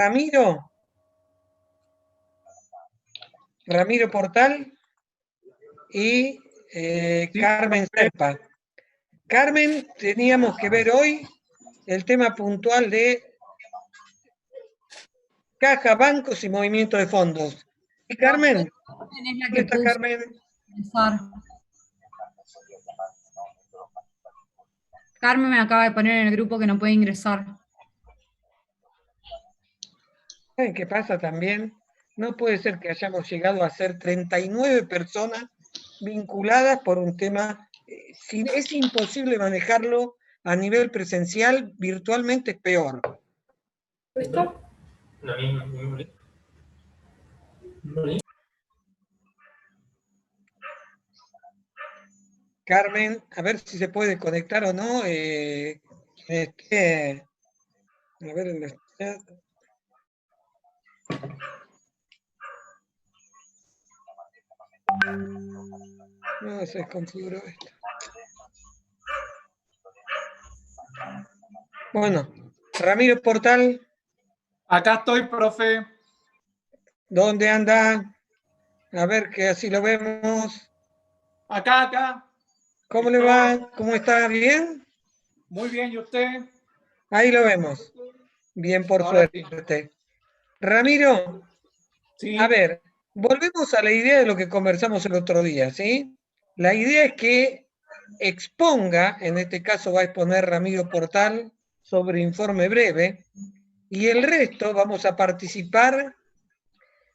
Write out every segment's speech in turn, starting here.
Ramiro, Ramiro Portal y Carmen Serpa. Carmen, teníamos que ver hoy el tema puntual de caja, bancos y movimiento de fondos. ¿Y Carmen? ¿Dónde está Carmen? Carmen me acaba de poner en el grupo que no puede ingresar. ¿Saben qué pasa también? No puede ser que hayamos llegado a ser 39 personas vinculadas por un tema. Es imposible manejarlo a nivel presencial, virtualmente es peor. ¿Esto? Carmen, a ver si se puede conectar o no. A ver en el chat. No se configuró esto. Bueno, Ramiro Portal. Acá estoy, profe. ¿Dónde anda? A ver que así lo vemos. Acá. ¿Cómo le va? ¿Cómo está? ¿Bien? Muy bien, ¿y usted? Ahí lo vemos. Bien, por suerte. Sí. Ramiro, sí. A ver, volvemos a la idea de lo que conversamos el otro día, ¿sí? La idea es que exponga, en este caso va a exponer Ramiro Portal sobre informe breve, y el resto vamos a participar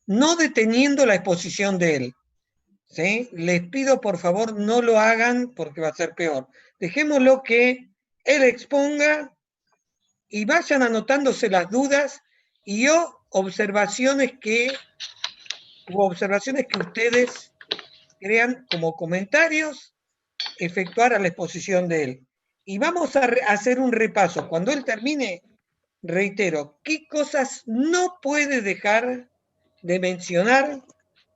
no deteniendo la exposición de él. ¿Sí? Les pido por favor no lo hagan porque va a ser peor. Dejémoslo que él exponga y vayan anotándose las dudas y observaciones que ustedes crean como comentarios, efectuar a la exposición de él. Y vamos a hacer un repaso. Cuando él termine, reitero, ¿qué cosas no puede dejar de mencionar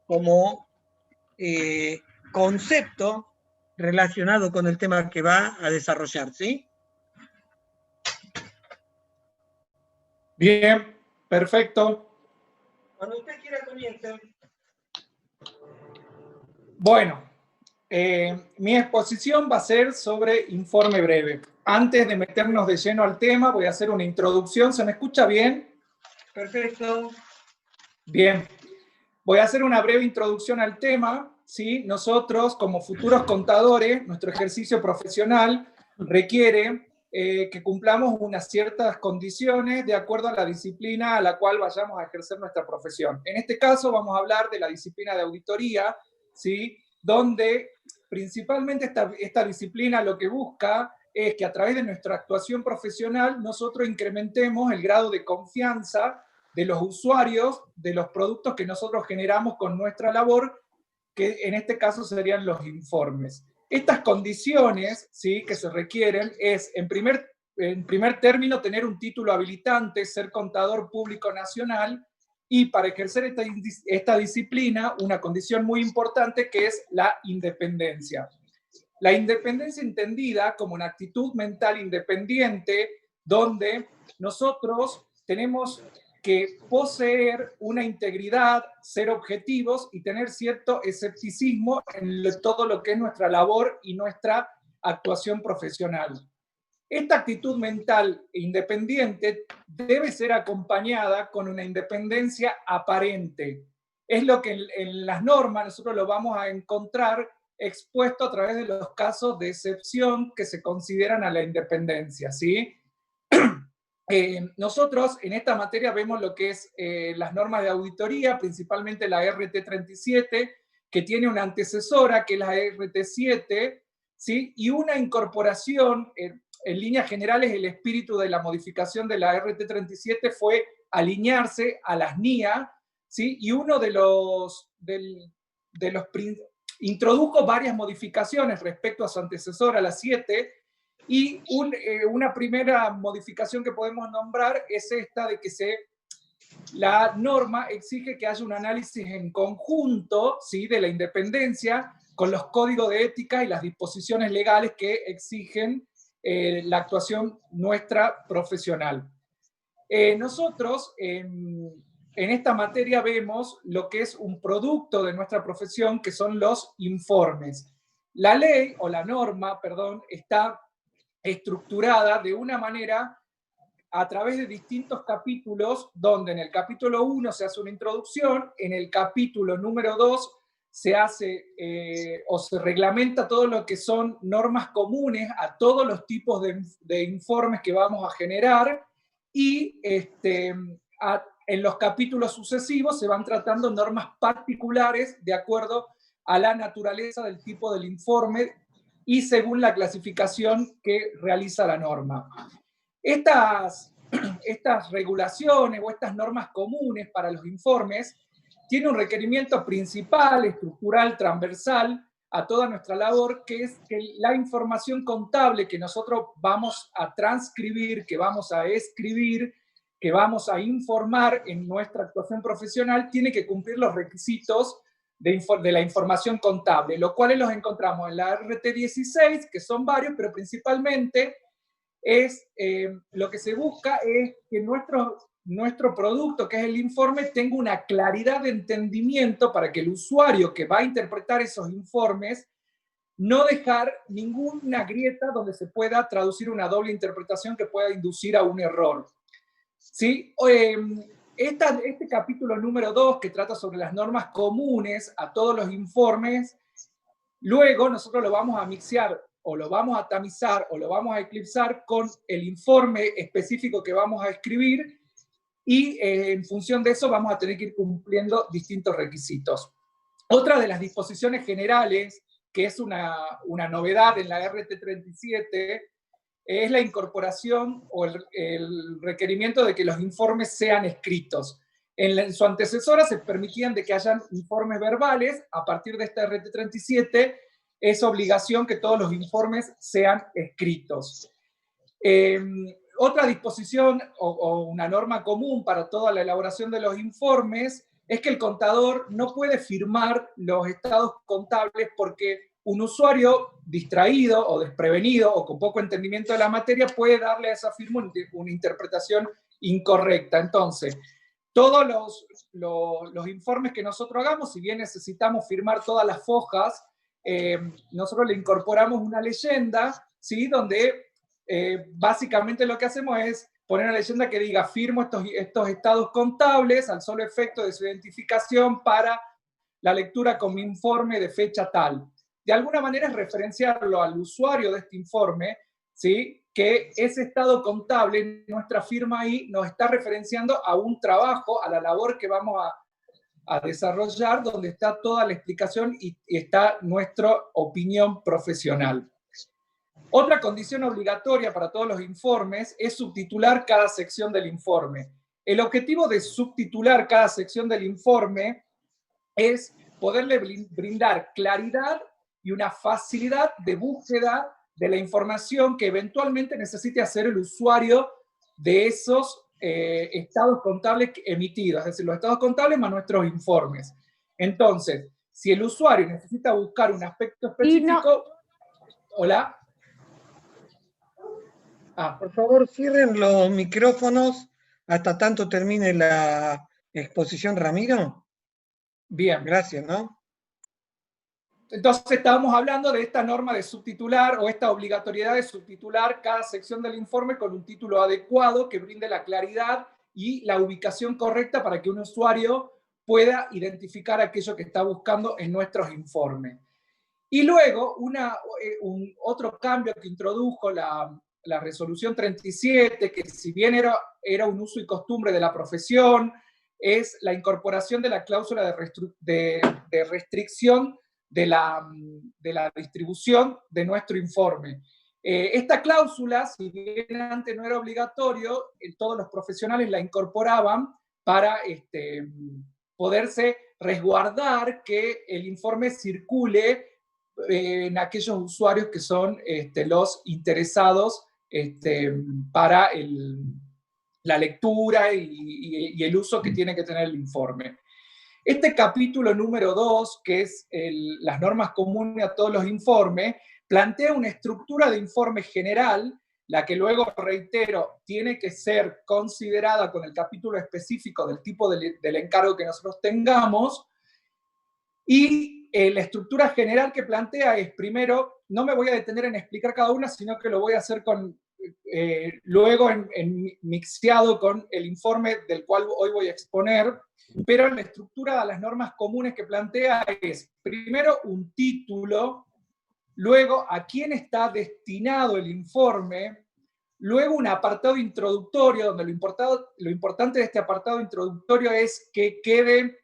como concepto relacionado con el tema que va a desarrollar? ¿Sí? Bien, perfecto. Cuando usted quiera, comienza. Bueno, mi exposición va a ser sobre informe breve. Antes de meternos de lleno al tema, voy a hacer una introducción. ¿Se me escucha bien? Perfecto. Bien. Voy a hacer una breve introducción al tema. ¿Sí? Nosotros, como futuros contadores, nuestro ejercicio profesional requiere que cumplamos unas ciertas condiciones de acuerdo a la disciplina a la cual vayamos a ejercer nuestra profesión. En este caso vamos a hablar de la disciplina de auditoría, ¿sí? Donde principalmente esta disciplina lo que busca es que a través de nuestra actuación profesional nosotros incrementemos el grado de confianza de los usuarios de los productos que nosotros generamos con nuestra labor, que en este caso serían los informes. Estas condiciones, ¿sí?, que se requieren es, en primer término, tener un título habilitante, ser contador público nacional, y para ejercer esta disciplina, una condición muy importante que es la independencia. La independencia entendida como una actitud mental independiente, donde nosotros tenemos que poseer una integridad, ser objetivos y tener cierto escepticismo en todo lo que es nuestra labor y nuestra actuación profesional. Esta actitud mental independiente debe ser acompañada con una independencia aparente. Es lo que en las normas nosotros lo vamos a encontrar expuesto a través de los casos de excepción que se consideran a la independencia, ¿sí? Nosotros en esta materia vemos lo que es las normas de auditoría, principalmente la RT37, que tiene una antecesora, que es la RT7, ¿sí? Y una incorporación, en líneas generales, el espíritu de la modificación de la RT37 fue alinearse a las NIA, ¿sí? Y uno de los introdujo varias modificaciones respecto a su antecesora, la 7, y una primera modificación que podemos nombrar es esta de que la norma exige que haya un análisis en conjunto, ¿sí?, de la independencia con los códigos de ética y las disposiciones legales que exigen la actuación nuestra profesional. Nosotros en esta materia vemos lo que es un producto de nuestra profesión, que son los informes. La ley, o la norma, perdón, está estructurada de una manera a través de distintos capítulos, donde en el capítulo 1 se hace una introducción, en el capítulo número 2 se hace o se reglamenta todo lo que son normas comunes a todos los tipos de informes que vamos a generar, y en los capítulos sucesivos se van tratando normas particulares de acuerdo a la naturaleza del tipo del informe y según la clasificación que realiza la norma. Estas regulaciones o estas normas comunes para los informes tienen un requerimiento principal, estructural, transversal a toda nuestra labor, que es que la información contable que nosotros vamos a transcribir, que vamos a escribir, que vamos a informar en nuestra actuación profesional, tiene que cumplir los requisitos de la información contable, los cuales los encontramos en la RT16, que son varios, pero principalmente lo que se busca es que nuestro producto, que es el informe, tenga una claridad de entendimiento para que el usuario que va a interpretar esos informes no dejar ninguna grieta donde se pueda traducir una doble interpretación que pueda inducir a un error. ¿Sí? Este capítulo número 2, que trata sobre las normas comunes a todos los informes, luego nosotros lo vamos a mixear o lo vamos a tamizar o lo vamos a eclipsar con el informe específico que vamos a escribir, y en función de eso vamos a tener que ir cumpliendo distintos requisitos. Otra de las disposiciones generales, que es una novedad en la RT37, es la incorporación o el requerimiento de que los informes sean escritos. En su antecesora se permitían de que hayan informes verbales. A partir de esta RT37 es obligación que todos los informes sean escritos. Otra disposición o una norma común para toda la elaboración de los informes es que el contador no puede firmar los estados contables porque un usuario distraído o desprevenido o con poco entendimiento de la materia puede darle a esa firma una interpretación incorrecta. Entonces, todos los informes que nosotros hagamos, si bien necesitamos firmar todas las fojas, nosotros le incorporamos una leyenda, ¿sí? Donde básicamente lo que hacemos es poner una leyenda que diga: firmo estos estados contables al solo efecto de su identificación para la lectura con mi informe de fecha tal. De alguna manera es referenciarlo al usuario de este informe, ¿sí? Que ese estado contable, nuestra firma ahí, nos está referenciando a un trabajo, a la labor que vamos a desarrollar, donde está toda la explicación y está nuestra opinión profesional. Otra condición obligatoria para todos los informes es subtitular cada sección del informe. El objetivo de subtitular cada sección del informe es poderle brindar claridad y una facilidad de búsqueda de la información que eventualmente necesite hacer el usuario de esos estados contables emitidos, es decir, los estados contables más nuestros informes. Entonces, si el usuario necesita buscar un aspecto específico... Hola. Por favor, cierren los micrófonos hasta tanto termine la exposición, Ramiro. Bien. Gracias, ¿no? Entonces estábamos hablando de esta norma de subtitular o esta obligatoriedad de subtitular cada sección del informe con un título adecuado que brinde la claridad y la ubicación correcta para que un usuario pueda identificar aquello que está buscando en nuestros informes. Y luego, otro cambio que introdujo la resolución 37, que si bien era un uso y costumbre de la profesión, es la incorporación de la cláusula de restricción de la distribución de nuestro informe. Esta cláusula, si bien antes no era obligatorio, todos los profesionales la incorporaban para poderse resguardar que el informe circule en aquellos usuarios que son los interesados para la lectura y el uso que tiene que tener el informe. Este capítulo número 2, que es las normas comunes a todos los informes, plantea una estructura de informe general la que luego, reitero, tiene que ser considerada con el capítulo específico del tipo del encargo que nosotros tengamos. Y la estructura general que plantea es, primero, no me voy a detener en explicar cada una, sino que lo voy a hacer luego mixeado con el informe del cual hoy voy a exponer, pero la estructura de las normas comunes que plantea es, primero, un título, luego, a quién está destinado el informe, luego un apartado introductorio, donde lo importante de este apartado introductorio es que quede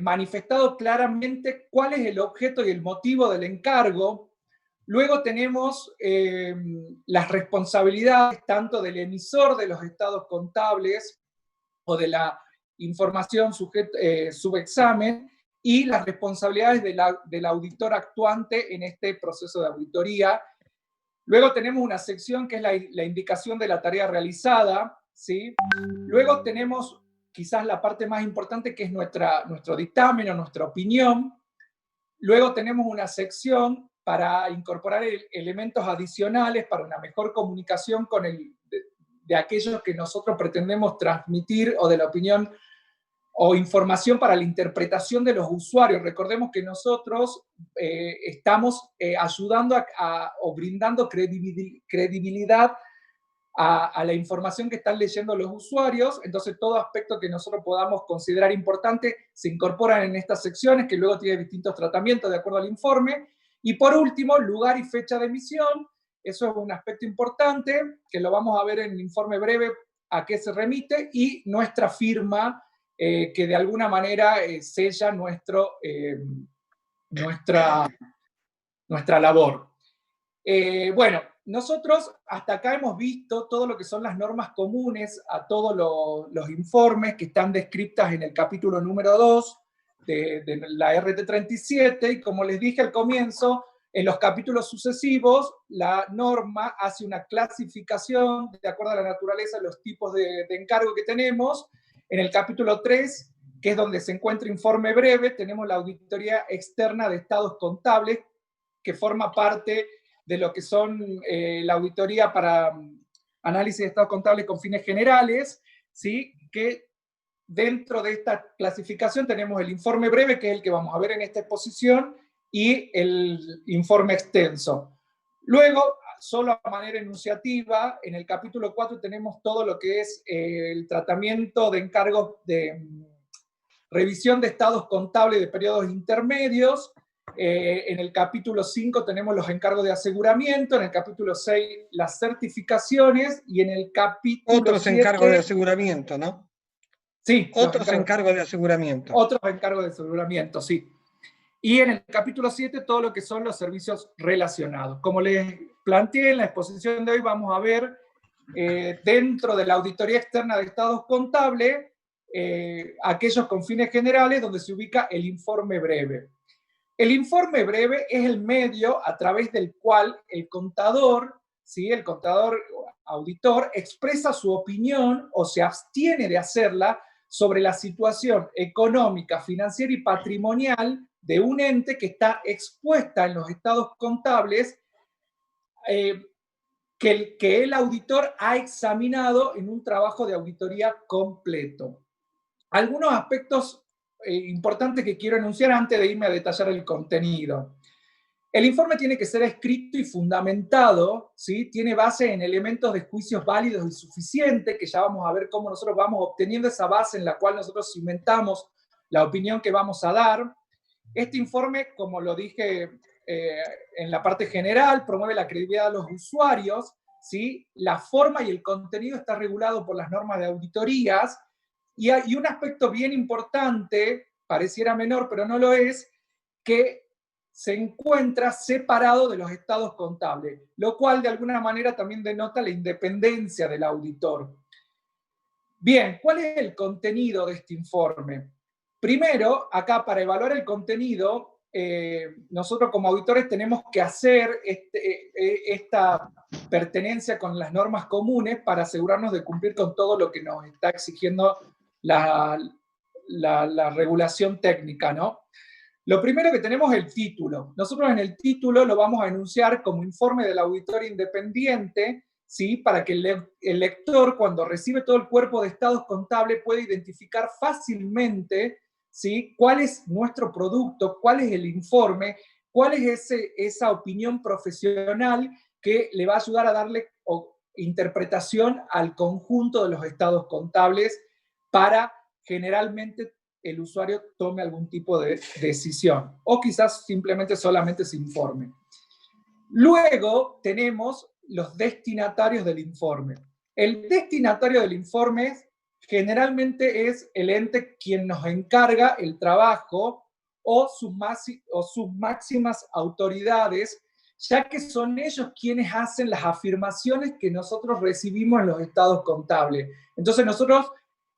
manifestado claramente cuál es el objeto y el motivo del encargo. Luego tenemos las responsabilidades tanto del emisor de los estados contables o de la información subexamen y las responsabilidades del auditor actuante en este proceso de auditoría. Luego tenemos una sección que es la indicación de la tarea realizada, ¿sí? Luego tenemos quizás la parte más importante, que es nuestro dictamen o nuestra opinión. Luego tenemos una sección para incorporar elementos adicionales para una mejor comunicación con de aquellos que nosotros pretendemos transmitir, o de la opinión o información para la interpretación de los usuarios. Recordemos que nosotros estamos ayudando o brindando credibilidad a la información que están leyendo los usuarios. Entonces, todo aspecto que nosotros podamos considerar importante se incorporan en estas secciones, que luego tienen distintos tratamientos de acuerdo al informe. Y por último, lugar y fecha de emisión. Eso es un aspecto importante, que lo vamos a ver en el informe breve a qué se remite, y nuestra firma, que de alguna manera sella nuestra labor. Bueno, nosotros hasta acá hemos visto todo lo que son las normas comunes a todos los informes que están descritas en el capítulo número 2 de la RT37, y como les dije al comienzo, en los capítulos sucesivos la norma hace una clasificación de acuerdo a la naturaleza de los tipos de encargo que tenemos. En el capítulo 3, que es donde se encuentra informe breve, tenemos la auditoría externa de estados contables, que forma parte de lo que son la auditoría para análisis de estados contables con fines generales, ¿sí? Que dentro de esta clasificación tenemos el informe breve, que es el que vamos a ver en esta exposición, y el informe extenso. Luego, solo a manera enunciativa, en el capítulo 4 tenemos todo lo que es el tratamiento de encargos de revisión de estados contables de periodos intermedios. En el capítulo 5 tenemos los encargos de aseguramiento, en el capítulo 6 las certificaciones, y en el capítulo Otros 7, encargos de aseguramiento, ¿no? Sí. Otros encargos de aseguramiento. Otros encargos de aseguramiento, sí. Y en el capítulo 7 todo lo que son los servicios relacionados. Como les planteé en la exposición de hoy, vamos a ver dentro de la auditoría externa de estados contables aquellos con fines generales, donde se ubica el informe breve. El informe breve es el medio a través del cual el contador, ¿sí? El contador auditor, expresa su opinión o se abstiene de hacerla sobre la situación económica, financiera y patrimonial de un ente que está expuesta en los estados contables que el auditor ha examinado en un trabajo de auditoría completo. Algunos aspectos importantes que quiero enunciar antes de irme a detallar el contenido. El informe tiene que ser escrito y fundamentado, ¿sí? Tiene base en elementos de juicios válidos y suficientes, que ya vamos a ver cómo nosotros vamos obteniendo esa base en la cual nosotros cimentamos la opinión que vamos a dar. Este informe, como lo dije en la parte general, promueve la credibilidad de los usuarios, ¿sí? La forma y el contenido está regulado por las normas de auditorías, y un aspecto bien importante, pareciera menor, pero no lo es, que se encuentra separado de los estados contables, lo cual de alguna manera también denota la independencia del auditor. Bien, ¿cuál es el contenido de este informe? Primero, acá para evaluar el contenido, nosotros como auditores tenemos que hacer esta pertenencia con las normas comunes para asegurarnos de cumplir con todo lo que nos está exigiendo la regulación técnica, ¿no? Lo primero que tenemos es el título. Nosotros en el título lo vamos a enunciar como informe del auditor independiente, ¿sí? Para que el lector, cuando recibe todo el cuerpo de estados contables, pueda identificar fácilmente, ¿sí? Cuál es nuestro producto, cuál es el informe, cuál es esa opinión profesional que le va a ayudar a darle interpretación al conjunto de los estados contables para generalmente el usuario tome algún tipo de decisión, o quizás simplemente solamente se informe. Luego tenemos los destinatarios del informe. El destinatario del informe generalmente es el ente quien nos encarga el trabajo o sus máximas autoridades, ya que son ellos quienes hacen las afirmaciones que nosotros recibimos en los estados contables. Entonces nosotros,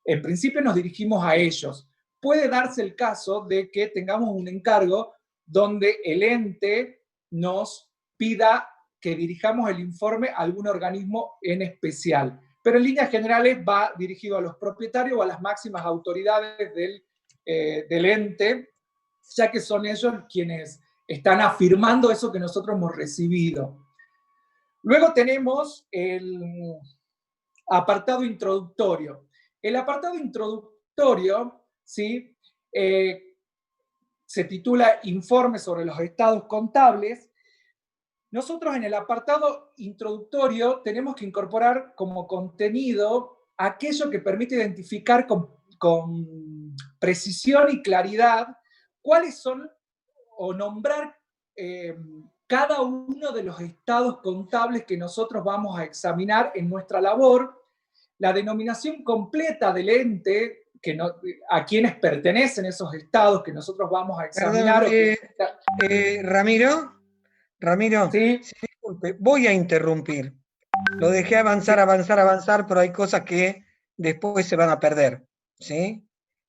en principio, nos dirigimos a ellos. Puede darse el caso de que tengamos un encargo donde el ente nos pida que dirijamos el informe a algún organismo en especial. Pero en líneas generales va dirigido a los propietarios o a las máximas autoridades del ente, ya que son ellos quienes están afirmando eso que nosotros hemos recibido. Luego tenemos el apartado introductorio. El apartado introductorio, ¿sí? Se titula Informe sobre los estados contables. Nosotros en el apartado introductorio tenemos que incorporar como contenido aquello que permite identificar con precisión y claridad cuáles son, o nombrar cada uno de los estados contables que nosotros vamos a examinar en nuestra labor, la denominación completa del ente, a quienes pertenecen esos estados que nosotros vamos a examinar. Ramiro, ¿sí? disculpe, voy a interrumpir. Lo dejé avanzar, pero hay cosas que después se van a perder, ¿sí?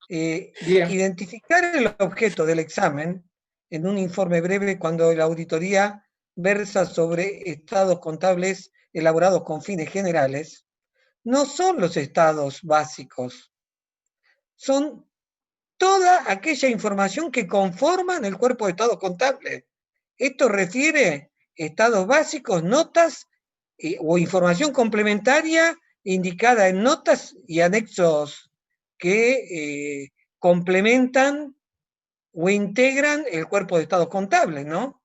Identificar el objeto del examen en un informe breve cuando la auditoría versa sobre estados contables elaborados con fines generales, no son los estados básicos, son toda aquella información que conforman el cuerpo de estados contables. Esto refiere estados básicos, notas o información complementaria indicada en notas y anexos que complementan o integran el cuerpo de estados contables, ¿no?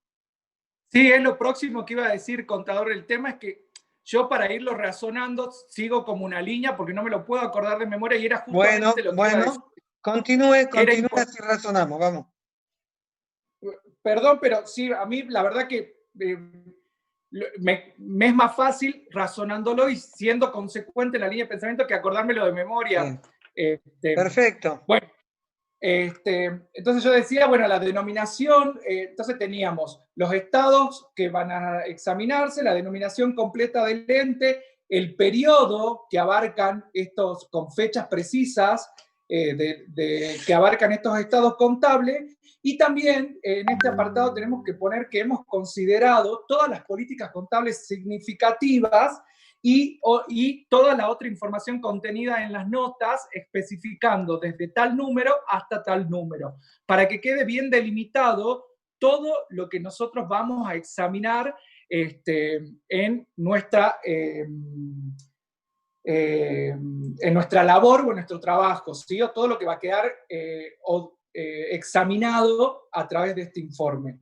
Sí, es lo próximo que iba a decir, contador. El tema es que yo, para irlo razonando, sigo como una línea porque no me lo puedo acordar de memoria y era justamente lo que iba a decir. Continúe si razonamos, vamos. Perdón, pero sí, a mí la verdad que me es más fácil razonándolo y siendo consecuente en la línea de pensamiento que acordármelo de memoria. Perfecto. Bueno, entonces yo decía, bueno, la denominación, entonces teníamos los estados que van a examinarse, la denominación completa del ente, el periodo que abarcan estos, con fechas precisas, que abarcan estos estados contables, y también en este apartado tenemos que poner que hemos considerado todas las políticas contables significativas y toda la otra información contenida en las notas, especificando desde tal número hasta tal número, para que quede bien delimitado todo lo que nosotros vamos a examinar en nuestra labor o en nuestro trabajo, ¿sí? O todo lo que va a quedar examinado a través de este informe.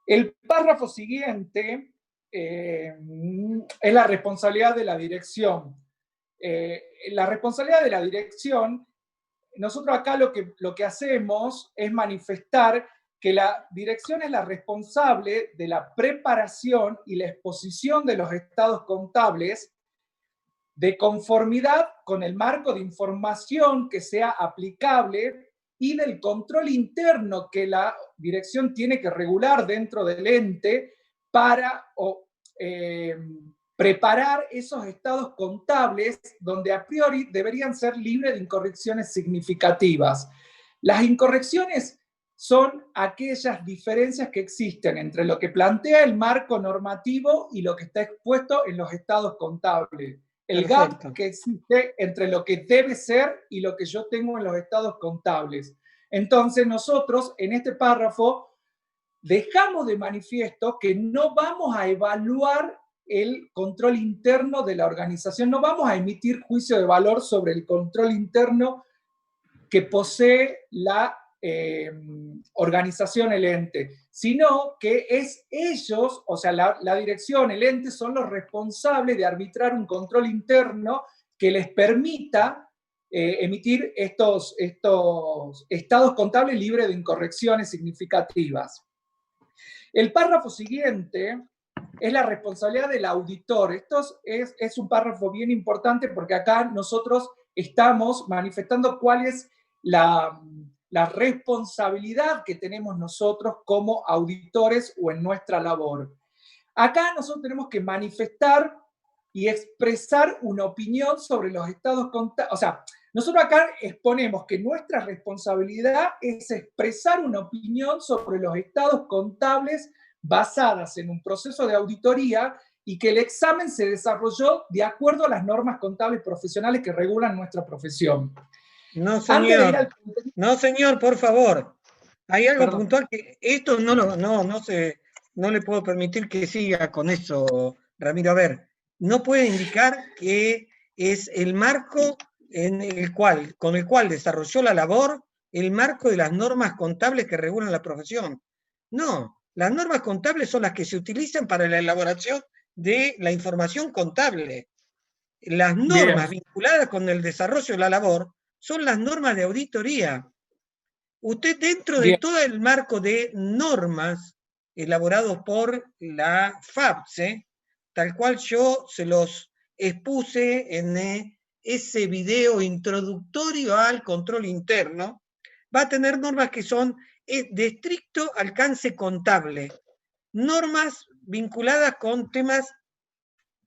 El párrafo siguiente es la responsabilidad de la dirección. La responsabilidad de la dirección, nosotros acá lo que hacemos es manifestar que la dirección es la responsable de la preparación y la exposición de los estados contables de conformidad con el marco de información que sea aplicable y del control interno que la dirección tiene que regular dentro del ente para preparar esos estados contables donde a priori deberían ser libres de incorrecciones significativas. Las incorrecciones son aquellas diferencias que existen entre lo que plantea el marco normativo y lo que está expuesto en los estados contables. El gap que existe entre lo que debe ser y lo que yo tengo en los estados contables. Entonces nosotros en este párrafo dejamos de manifiesto que no vamos a evaluar el control interno de la organización, no vamos a emitir juicio de valor sobre el control interno que posee la organización, el ente, sino que es ellos, o sea, la dirección, el ente, son los responsables de arbitrar un control interno que les permita emitir estos estados contables libres de incorrecciones significativas. El párrafo siguiente es la responsabilidad del auditor. Esto es un párrafo bien importante porque acá nosotros estamos manifestando cuál es la responsabilidad que tenemos nosotros como auditores o en nuestra labor. Acá nosotros tenemos que manifestar y expresar una opinión sobre los estados contables. O sea, nosotros acá exponemos que nuestra responsabilidad es expresar una opinión sobre los estados contables basadas en un proceso de auditoría y que el examen se desarrolló de acuerdo a las normas contables profesionales que regulan nuestra profesión. No, señor. No, señor, por favor. Hay algo puntual que esto no le puedo permitir que siga con eso, Ramiro. A ver, no puede indicar que es el marco con el cual desarrolló la labor, el marco de las normas contables que regulan la profesión. No, las normas contables son las que se utilizan para la elaboración de la información contable. Las normas vinculadas con el desarrollo de la labor son las normas de auditoría. Usted, dentro de todo el marco de normas elaborados por la FAPSE, tal cual yo se los expuse en ese video introductorio al control interno, va a tener normas que son de estricto alcance contable, normas vinculadas con temas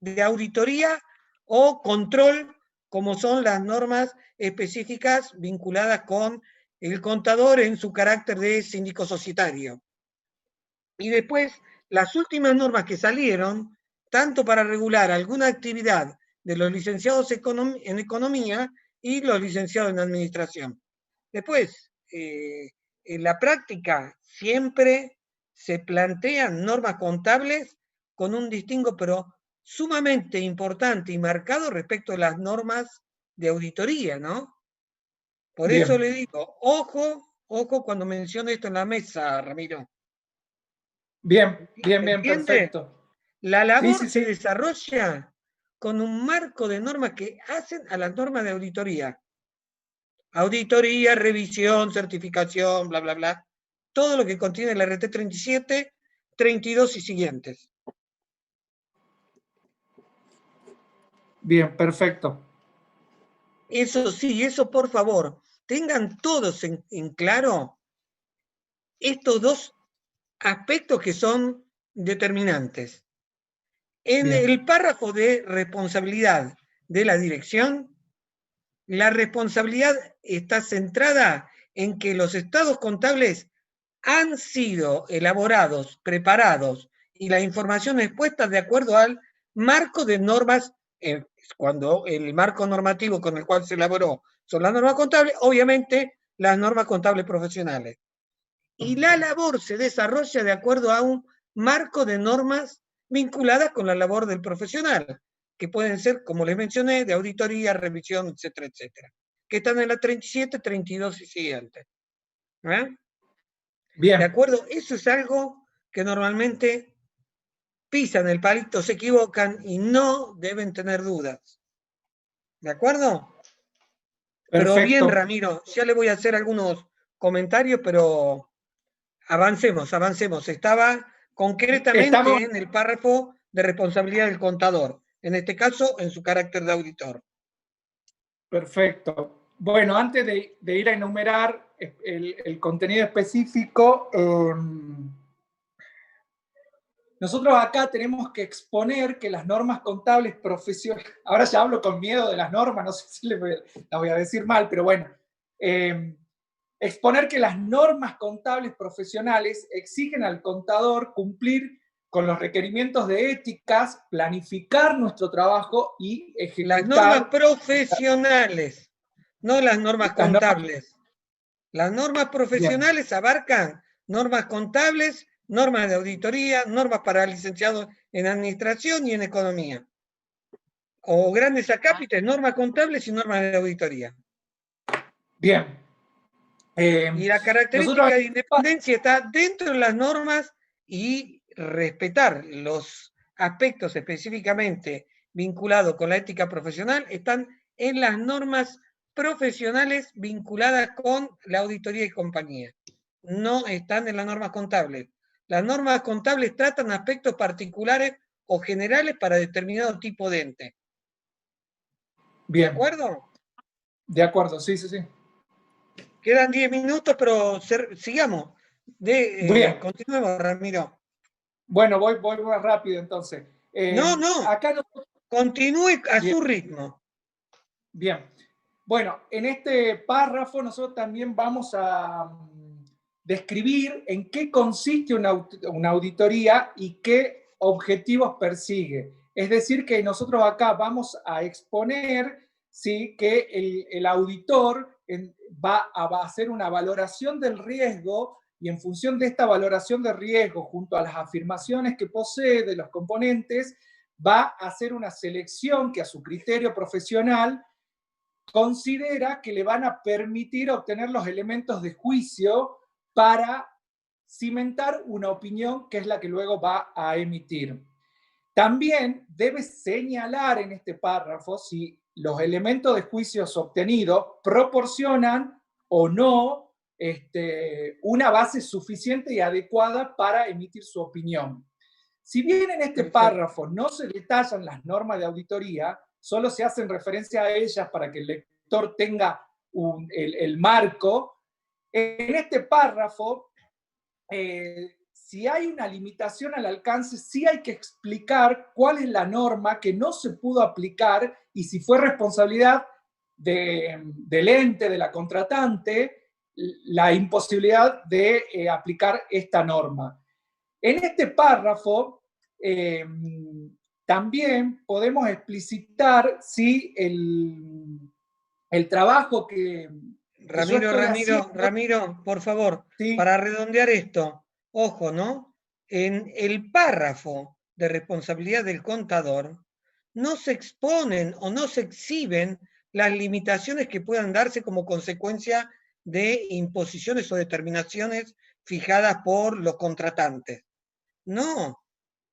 de auditoría o control, como son las normas específicas vinculadas con el contador en su carácter de síndico societario. Y después, las últimas normas que salieron, tanto para regular alguna actividad de los licenciados en economía y los licenciados en administración. Después, en la práctica siempre se plantean normas contables con un distingo, pero sumamente importante y marcado respecto a las normas de auditoría, ¿no? Por eso le digo, ojo cuando menciono esto en la mesa, Ramiro. Bien, perfecto. La labor se desarrolla con un marco de normas que hacen a las normas de auditoría. Auditoría, revisión, certificación, bla, bla, bla. Todo lo que contiene el RT 37, 32 y siguientes. Bien, perfecto. Eso sí, eso por favor, tengan todos en claro estos dos aspectos que son determinantes. En el párrafo de responsabilidad de la dirección, la responsabilidad está centrada en que los estados contables han sido elaborados, preparados y la información expuesta de acuerdo al marco de normas, cuando el marco normativo con el cual se elaboró son las normas contables, obviamente las normas contables profesionales. Y la labor se desarrolla de acuerdo a un marco de normas vinculadas con la labor del profesional, que pueden ser, como les mencioné, de auditoría, revisión, etcétera, etcétera, que están en la 37, 32 y siguientes. Bien. ¿De acuerdo? Eso es algo que normalmente pisan el palito, se equivocan y no deben tener dudas. ¿De acuerdo? Perfecto. Pero bien, Ramiro, ya le voy a hacer algunos comentarios, pero avancemos. Estaba concretamente en el párrafo de responsabilidad del contador, en este caso en su carácter de auditor. Perfecto. Bueno, antes de ir a enumerar el contenido específico, nosotros acá tenemos que exponer que las normas contables profesionales, ahora ya hablo con miedo de las normas, no sé si las voy a decir mal, pero bueno, exponer que las normas contables profesionales exigen al contador cumplir con los requerimientos de éticas, planificar nuestro trabajo y ejecutar... Las normas profesionales, no las normas contables. Las normas profesionales abarcan normas contables, normas de auditoría, normas para licenciados en administración y en economía. O grandes acápites, normas contables y normas de auditoría. Bien. Y la característica de independencia está dentro de las normas y respetar los aspectos específicamente vinculados con la ética profesional están en las normas profesionales vinculadas con la auditoría y compañía. No están en las normas contables. Las normas contables tratan aspectos particulares o generales para determinado tipo de ente. Bien. ¿De acuerdo? De acuerdo, sí, sí, sí. Quedan 10 minutos, pero sigamos. Continuemos, Ramiro. Bueno, voy más rápido entonces. No. Acá no... Continúe a Bien. su ritmo. Bien. Bueno, en este párrafo nosotros también vamos a describir en qué consiste una auditoría y qué objetivos persigue. Es decir, que nosotros acá vamos a exponer, ¿sí?, que el auditor va a hacer una valoración del riesgo y en función de esta valoración de riesgo, junto a las afirmaciones que posee de los componentes, va a hacer una selección que a su criterio profesional considera que le van a permitir obtener los elementos de juicio para cimentar una opinión que es la que luego va a emitir. También debe señalar en este párrafo si los elementos de juicios obtenidos proporcionan o no una base suficiente y adecuada para emitir su opinión. Si bien en este párrafo no se detallan las normas de auditoría, solo se hacen referencia a ellas para que el lector tenga el marco, en este párrafo, si hay una limitación al alcance, sí hay que explicar cuál es la norma que no se pudo aplicar y si fue responsabilidad del ente, de la contratante, la imposibilidad de aplicar esta norma. En este párrafo también podemos explicitar si el trabajo que Ramiro, por favor, ¿sí? Para redondear esto, ojo, ¿no? En el párrafo de responsabilidad del contador no se exponen o no se exhiben las limitaciones que puedan darse como consecuencia de imposiciones o determinaciones fijadas por los contratantes. No,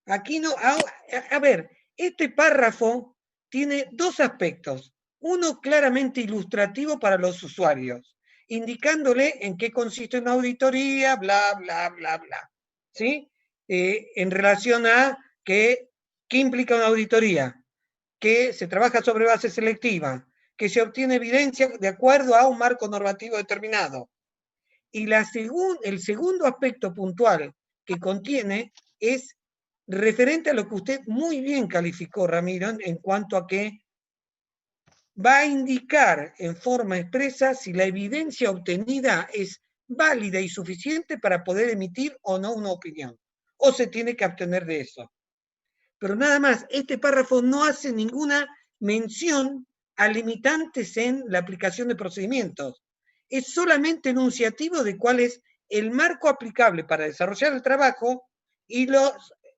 aquí no. A ver, este párrafo tiene dos aspectos. Uno claramente ilustrativo para los usuarios, indicándole en qué consiste una auditoría, bla, bla, bla, bla. ¿Sí? En relación a qué implica una auditoría, que se trabaja sobre base selectiva, que se obtiene evidencia de acuerdo a un marco normativo determinado. Y el segundo aspecto puntual que contiene es referente a lo que usted muy bien calificó, Ramiro, en cuanto a que va a indicar en forma expresa si la evidencia obtenida es válida y suficiente para poder emitir o no una opinión, o se tiene que abstener de eso. Pero nada más, este párrafo no hace ninguna mención a limitantes en la aplicación de procedimientos. Es solamente enunciativo de cuál es el marco aplicable para desarrollar el trabajo y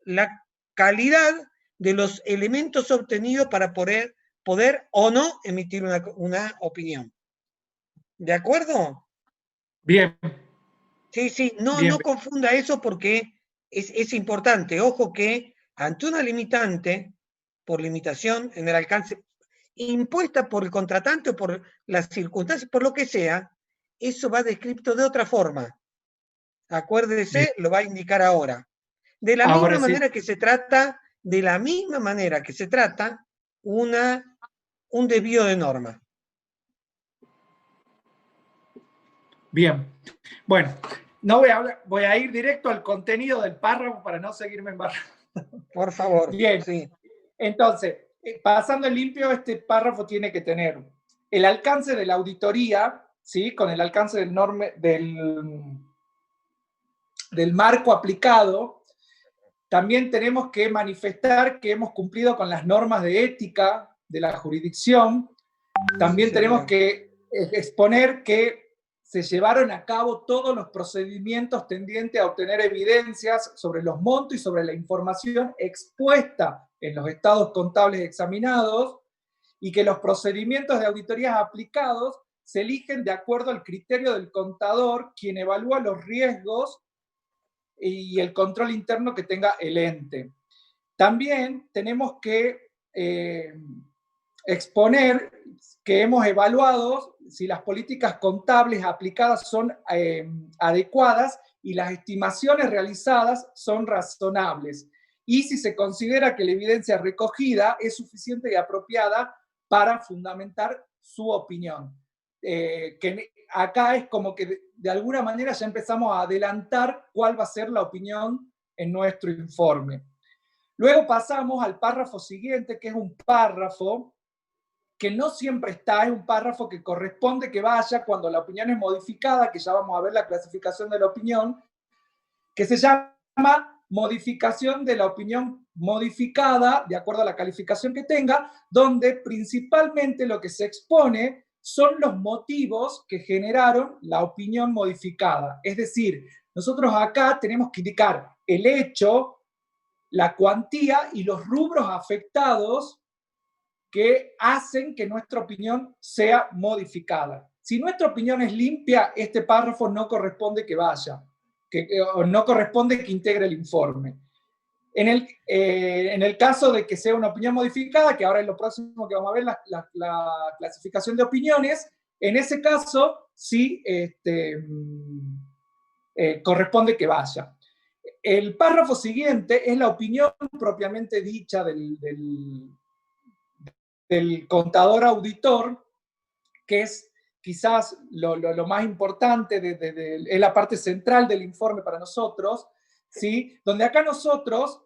la calidad de los elementos obtenidos para poder o no emitir una opinión. ¿De acuerdo? Bien. Sí, no confunda eso porque es importante. Ojo que ante una limitante, por limitación en el alcance impuesta por el contratante o por las circunstancias, por lo que sea, eso va descrito de otra forma. Acuérdese, lo va a indicar ahora. De la misma manera que se trata un desvío de norma. Bien. Bueno, no voy a hablar, voy a ir directo al contenido del párrafo para no seguirme embarrando. Por favor. Bien. Sí. Entonces, pasando en limpio, este párrafo tiene que tener el alcance de la auditoría, ¿sí? Con el alcance del marco aplicado. También tenemos que manifestar que hemos cumplido con las normas de ética de la jurisdicción. También tenemos que exponer que se llevaron a cabo todos los procedimientos tendientes a obtener evidencias sobre los montos y sobre la información expuesta en los estados contables examinados, y que los procedimientos de auditorías aplicados se eligen de acuerdo al criterio del contador, quien evalúa los riesgos y el control interno que tenga el ente. También tenemos que exponer que hemos evaluado si las políticas contables aplicadas son adecuadas y las estimaciones realizadas son razonables, y si se considera que la evidencia recogida es suficiente y apropiada para fundamentar su opinión. Que acá es como que de alguna manera ya empezamos a adelantar cuál va a ser la opinión en nuestro informe. Luego pasamos al párrafo siguiente, que es un párrafo que no siempre está, es un párrafo que corresponde que vaya cuando la opinión es modificada, que ya vamos a ver la clasificación de la opinión, que se llama modificación de la opinión modificada, de acuerdo a la calificación que tenga, donde principalmente lo que se expone son los motivos que generaron la opinión modificada. Es decir, nosotros acá tenemos que indicar el hecho, la cuantía y los rubros afectados que hacen que nuestra opinión sea modificada. Si nuestra opinión es limpia, este párrafo no corresponde que vaya, o no corresponde que integre el informe. En el caso de que sea una opinión modificada, que ahora es lo próximo que vamos a ver, la clasificación de opiniones, en ese caso sí corresponde que vaya. El párrafo siguiente es la opinión propiamente dicha del contador auditor, que es quizás lo más importante, es la parte central del informe para nosotros, ¿sí? Donde acá nosotros,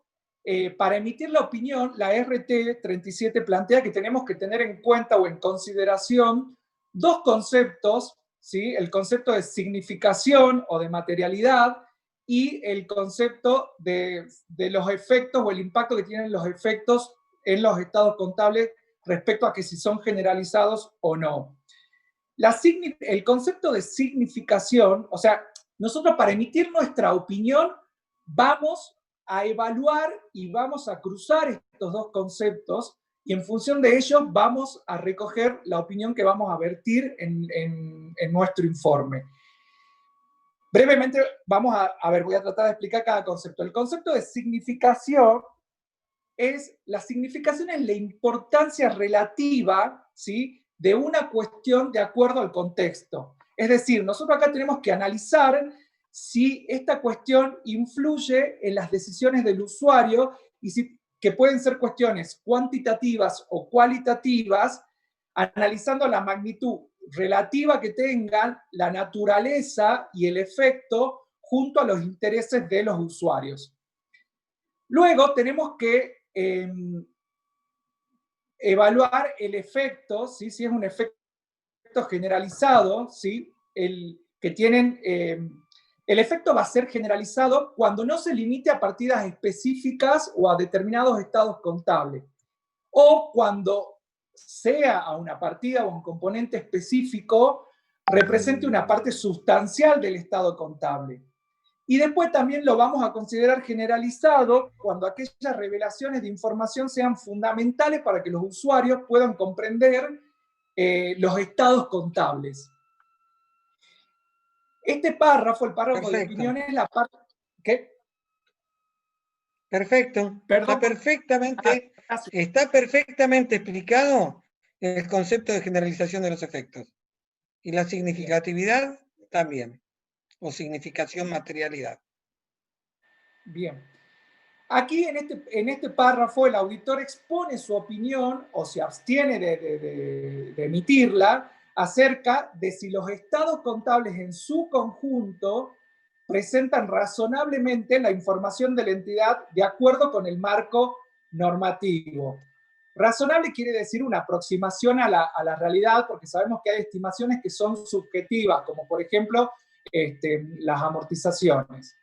para emitir la opinión, la RT 37 plantea que tenemos que tener en cuenta o en consideración dos conceptos, ¿sí? El concepto de significación o de materialidad y el concepto de los efectos o el impacto que tienen los efectos en los estados contables respecto a que si son generalizados o no. El concepto de significación, o sea, nosotros para emitir nuestra opinión vamos a evaluar y vamos a cruzar estos dos conceptos, y en función de ello vamos a recoger la opinión que vamos a vertir en nuestro informe. Brevemente, vamos a ver, voy a tratar de explicar cada concepto. El concepto de significación la significación es la importancia relativa, ¿sí?, de una cuestión de acuerdo al contexto. Es decir, nosotros acá tenemos que analizar si esta cuestión influye en las decisiones del usuario, y que pueden ser cuestiones cuantitativas o cualitativas, analizando la magnitud relativa que tengan, la naturaleza y el efecto junto a los intereses de los usuarios. Luego tenemos que evaluar el efecto, ¿sí? Si es un efecto generalizado, ¿sí? El efecto va a ser generalizado cuando no se limite a partidas específicas o a determinados estados contables, o cuando sea a una partida o un componente específico represente una parte sustancial del estado contable. Y después también lo vamos a considerar generalizado cuando aquellas revelaciones de información sean fundamentales para que los usuarios puedan comprender los estados contables. Este párrafo, el párrafo de opiniones, es la parte... ¿Qué? Perfecto. Perdón. Está perfectamente explicado el concepto de generalización de los efectos. Y la significatividad también. O significación materialidad. Bien. Aquí en este párrafo el auditor expone su opinión o se abstiene de emitirla acerca de si los estados contables en su conjunto presentan razonablemente la información de la entidad de acuerdo con el marco normativo. Razonable quiere decir una aproximación a la realidad, porque sabemos que hay estimaciones que son subjetivas, como por ejemplo las amortizaciones.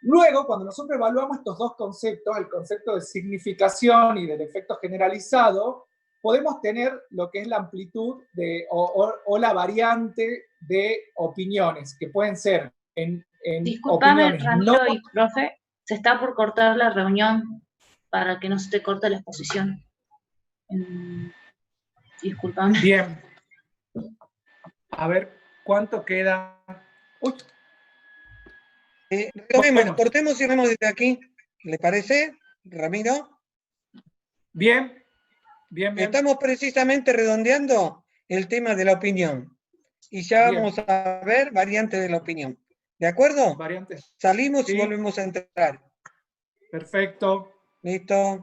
Luego, cuando nosotros evaluamos estos dos conceptos, el concepto de significación y del efecto generalizado, podemos tener lo que es la amplitud o la variante de opiniones, que pueden ser en Disculpame, opiniones Ramiro no... y profe, se está por cortar la reunión para que no se te corte la exposición. Disculpame. Bien. A ver, ¿cuánto queda? Uy. Bueno. Cortemos y vemos desde aquí. ¿Le parece, Ramiro? Bien, bien, bien. Estamos precisamente redondeando el tema de la opinión. Y ya Bien. vamos a ver variantes de la opinión. ¿De acuerdo? Variantes. Salimos Sí. y volvemos a entrar. Perfecto. Listo.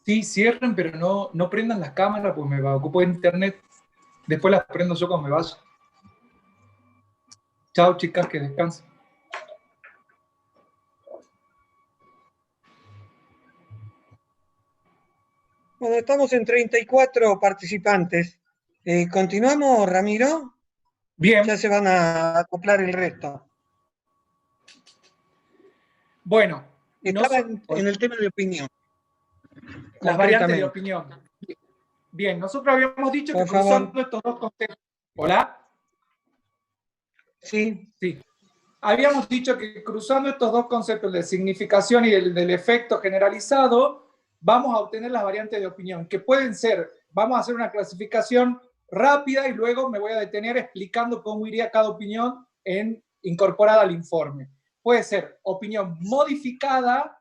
Sí, cierren, pero no prendan las cámaras, pues me ocupo de internet. Después las prendo yo cuando me vaya. Chao, chicas, que descansen. Bueno, estamos en 34 participantes. ¿Continuamos, Ramiro? Bien. Ya se van a acoplar el resto. Bueno. Estaba en el tema de opinión. Las variantes de opinión. Bien, nosotros habíamos dicho que cruzando estos dos conceptos... ¿Hola? Sí. Sí. Habíamos dicho que cruzando estos dos conceptos de significación y del efecto generalizado, vamos a obtener las variantes de opinión, que pueden ser, vamos a hacer una clasificación rápida y luego me voy a detener explicando cómo iría cada opinión incorporada al informe. Puede ser opinión modificada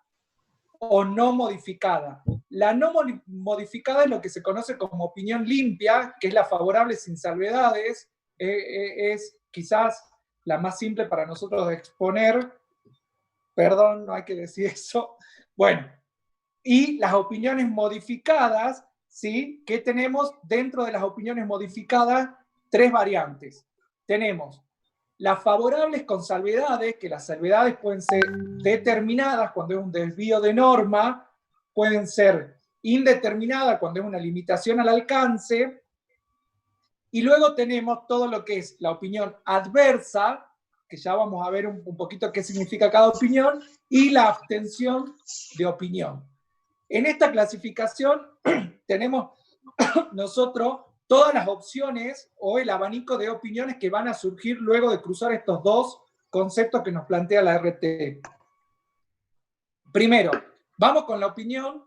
o no modificada. La no modificada es lo que se conoce como opinión limpia, que es la favorable sin salvedades, es quizás la más simple para nosotros de exponer. Perdón, no hay que decir eso. Bueno, y las opiniones modificadas, ¿sí? Que tenemos dentro de las opiniones modificadas tres variantes. Tenemos las favorables con salvedades, que las salvedades pueden ser determinadas cuando es un desvío de norma, pueden ser indeterminadas cuando es una limitación al alcance, y luego tenemos todo lo que es la opinión adversa, que ya vamos a ver un poquito qué significa cada opinión, y la abstención de opinión. En esta clasificación tenemos nosotros todas las opciones o el abanico de opiniones que van a surgir luego de cruzar estos dos conceptos que nos plantea la RT. Primero, vamos con la opinión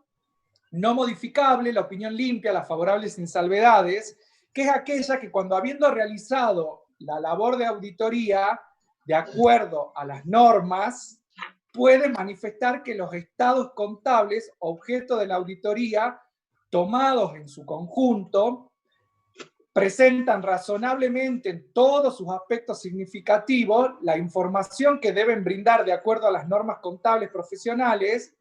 no modificable, la opinión limpia, la favorable sin salvedades, que es aquella que cuando habiendo realizado la labor de auditoría de acuerdo a las normas, puede manifestar que los estados contables, objeto de la auditoría, tomados en su conjunto, presentan razonablemente en todos sus aspectos significativos la información que deben brindar de acuerdo a las normas contables profesionales,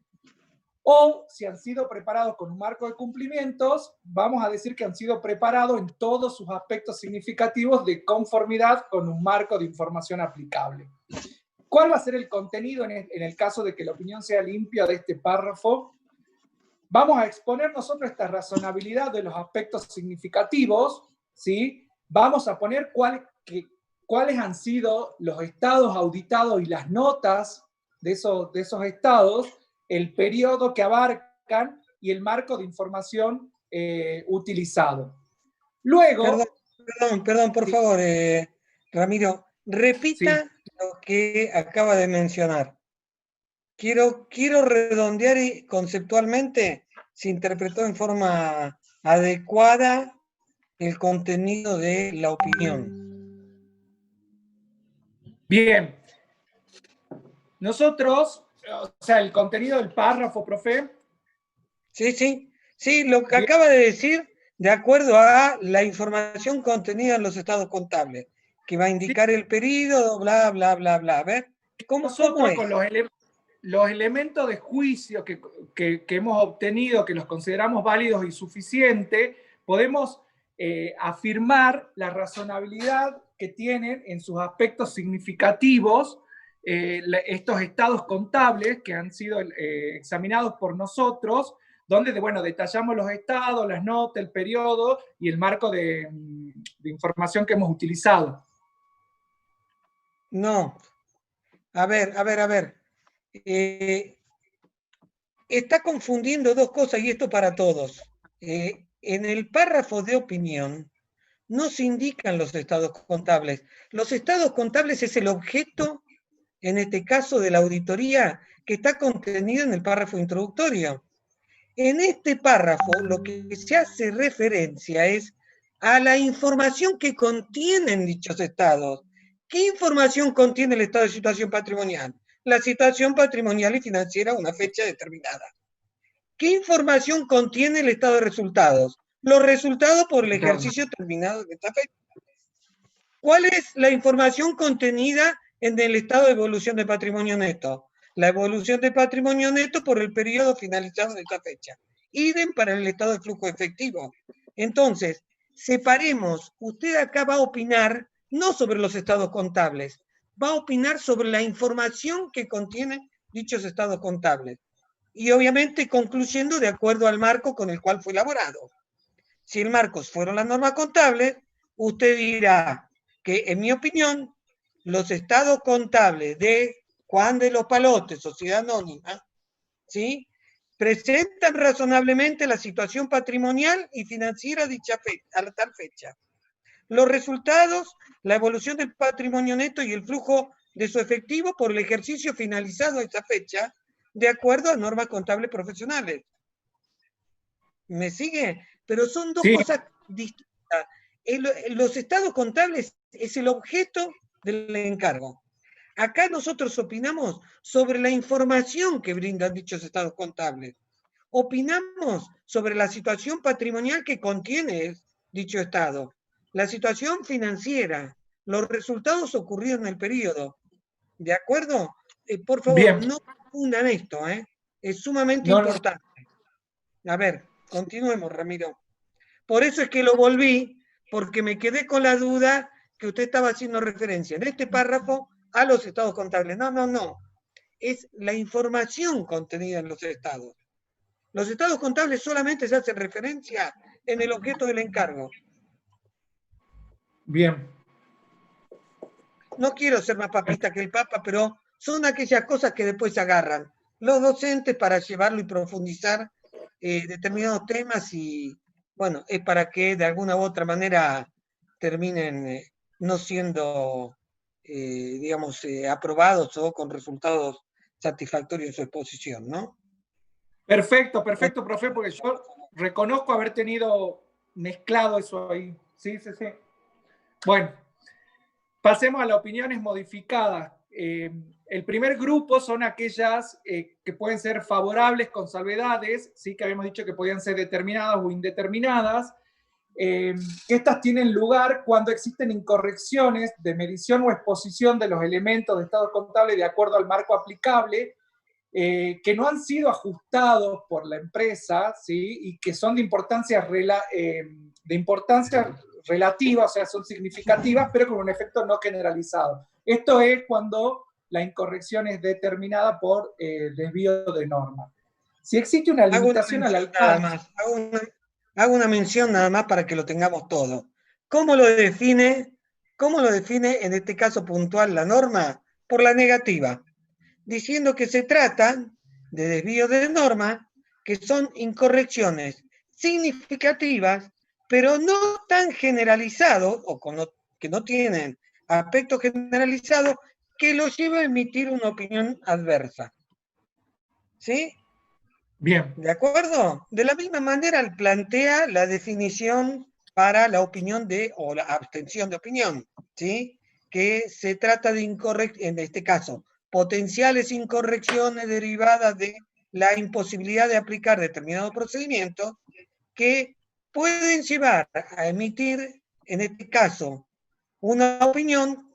o si han sido preparados con un marco de cumplimientos, vamos a decir que han sido preparados en todos sus aspectos significativos de conformidad con un marco de información aplicable. ¿Cuál va a ser el contenido en el caso de que la opinión sea limpia de este párrafo? Vamos a exponer nosotros esta razonabilidad de los aspectos significativos, ¿sí? Vamos a poner cuáles han sido los estados auditados y las notas de esos estados, el periodo que abarcan y el marco de información utilizado. Luego... Perdón, por favor, Ramiro, repita Sí. lo que acaba de mencionar. Quiero redondear y conceptualmente se interpretó en forma adecuada el contenido de la opinión. Bien. Nosotros, o sea, el contenido del párrafo, profe. Sí, lo que acaba de decir, de acuerdo a la información contenida en los estados contables, que va a indicar el periodo, bla, bla, bla, bla. A ver, ¿cómo es? Con los elementos de juicio que hemos obtenido, que los consideramos válidos y suficientes, podemos afirmar la razonabilidad que tienen en sus aspectos significativos estos estados contables que han sido examinados por nosotros, donde detallamos los estados, las notas, el periodo y el marco de información que hemos utilizado. No. A ver. Está confundiendo dos cosas, y esto para todos. En el párrafo de opinión no se indican los estados contables. Los estados contables es el objeto, en este caso, de la auditoría que está contenido en el párrafo introductorio. En este párrafo lo que se hace referencia es a la información que contienen dichos estados. ¿Qué información contiene el estado de situación patrimonial? La situación patrimonial y financiera a una fecha determinada. ¿Qué información contiene el estado de resultados? Los resultados por el ejercicio terminado de esta fecha. ¿Cuál es la información contenida en el estado de evolución de patrimonio neto? La evolución de patrimonio neto por el periodo finalizado de esta fecha. Idem para el estado de flujo efectivo. Entonces, separemos. Usted acá va a opinar no sobre los estados contables, va a opinar sobre la información que contienen dichos estados contables. Y obviamente concluyendo de acuerdo al marco con el cual fue elaborado. Si el marco fueron las normas contables, usted dirá que, en mi opinión, los estados contables de Juan de los Palotes, sociedad anónima, ¿sí?, presentan razonablemente la situación patrimonial y financiera dicha a la tal fecha. Los resultados, la evolución del patrimonio neto y el flujo de su efectivo por el ejercicio finalizado a esa fecha, de acuerdo a normas contables profesionales. ¿Me sigue? Pero son dos cosas distintas. Los estados contables es el objeto del encargo. Acá nosotros opinamos sobre la información que brindan dichos estados contables. Opinamos sobre la situación patrimonial que contiene dicho estado, la situación financiera, los resultados ocurridos en el periodo. ¿De acuerdo? Por favor, Bien. no confundan esto, es sumamente importante. A ver, continuemos, Ramiro. Por eso es que lo volví, porque me quedé con la duda que usted estaba haciendo referencia en este párrafo a los estados contables. No. Es la información contenida en los estados. Los estados contables solamente se hacen referencia en el objeto del encargo. Bien. No quiero ser más papista que el Papa, pero son aquellas cosas que después se agarran los docentes para llevarlo y profundizar determinados temas y, bueno, es para que de alguna u otra manera terminen no siendo, digamos, aprobados o con resultados satisfactorios de su exposición, ¿no? Perfecto, profe, porque yo reconozco haber tenido mezclado eso ahí. Sí. Bueno, pasemos a las opiniones modificadas. El primer grupo son aquellas que pueden ser favorables con salvedades, ¿sí?, que habíamos dicho que podían ser determinadas o indeterminadas, que estas tienen lugar cuando existen incorrecciones de medición o exposición de los elementos de estado contable de acuerdo al marco aplicable, que no han sido ajustados por la empresa, ¿sí? Y que son de importancia relativa, o sea, son significativas, pero con un efecto no generalizado. Esto es cuando la incorrección es determinada por desvío de norma. Si existe una limitación al alcance... Hago una mención nada más para que lo tengamos todo. ¿Cómo lo define en este caso puntual la norma? Por la negativa, diciendo que se trata de desvío de norma, que son incorrecciones significativas, pero no tan generalizados, o que no tienen aspecto generalizado, que los lleva a emitir una opinión adversa. ¿Sí? Bien. ¿De acuerdo? De la misma manera plantea la definición para la opinión o la abstención de opinión, ¿sí? Que se trata de en este caso, potenciales incorrecciones derivadas de la imposibilidad de aplicar determinado procedimiento que pueden llevar a emitir, en este caso, una opinión,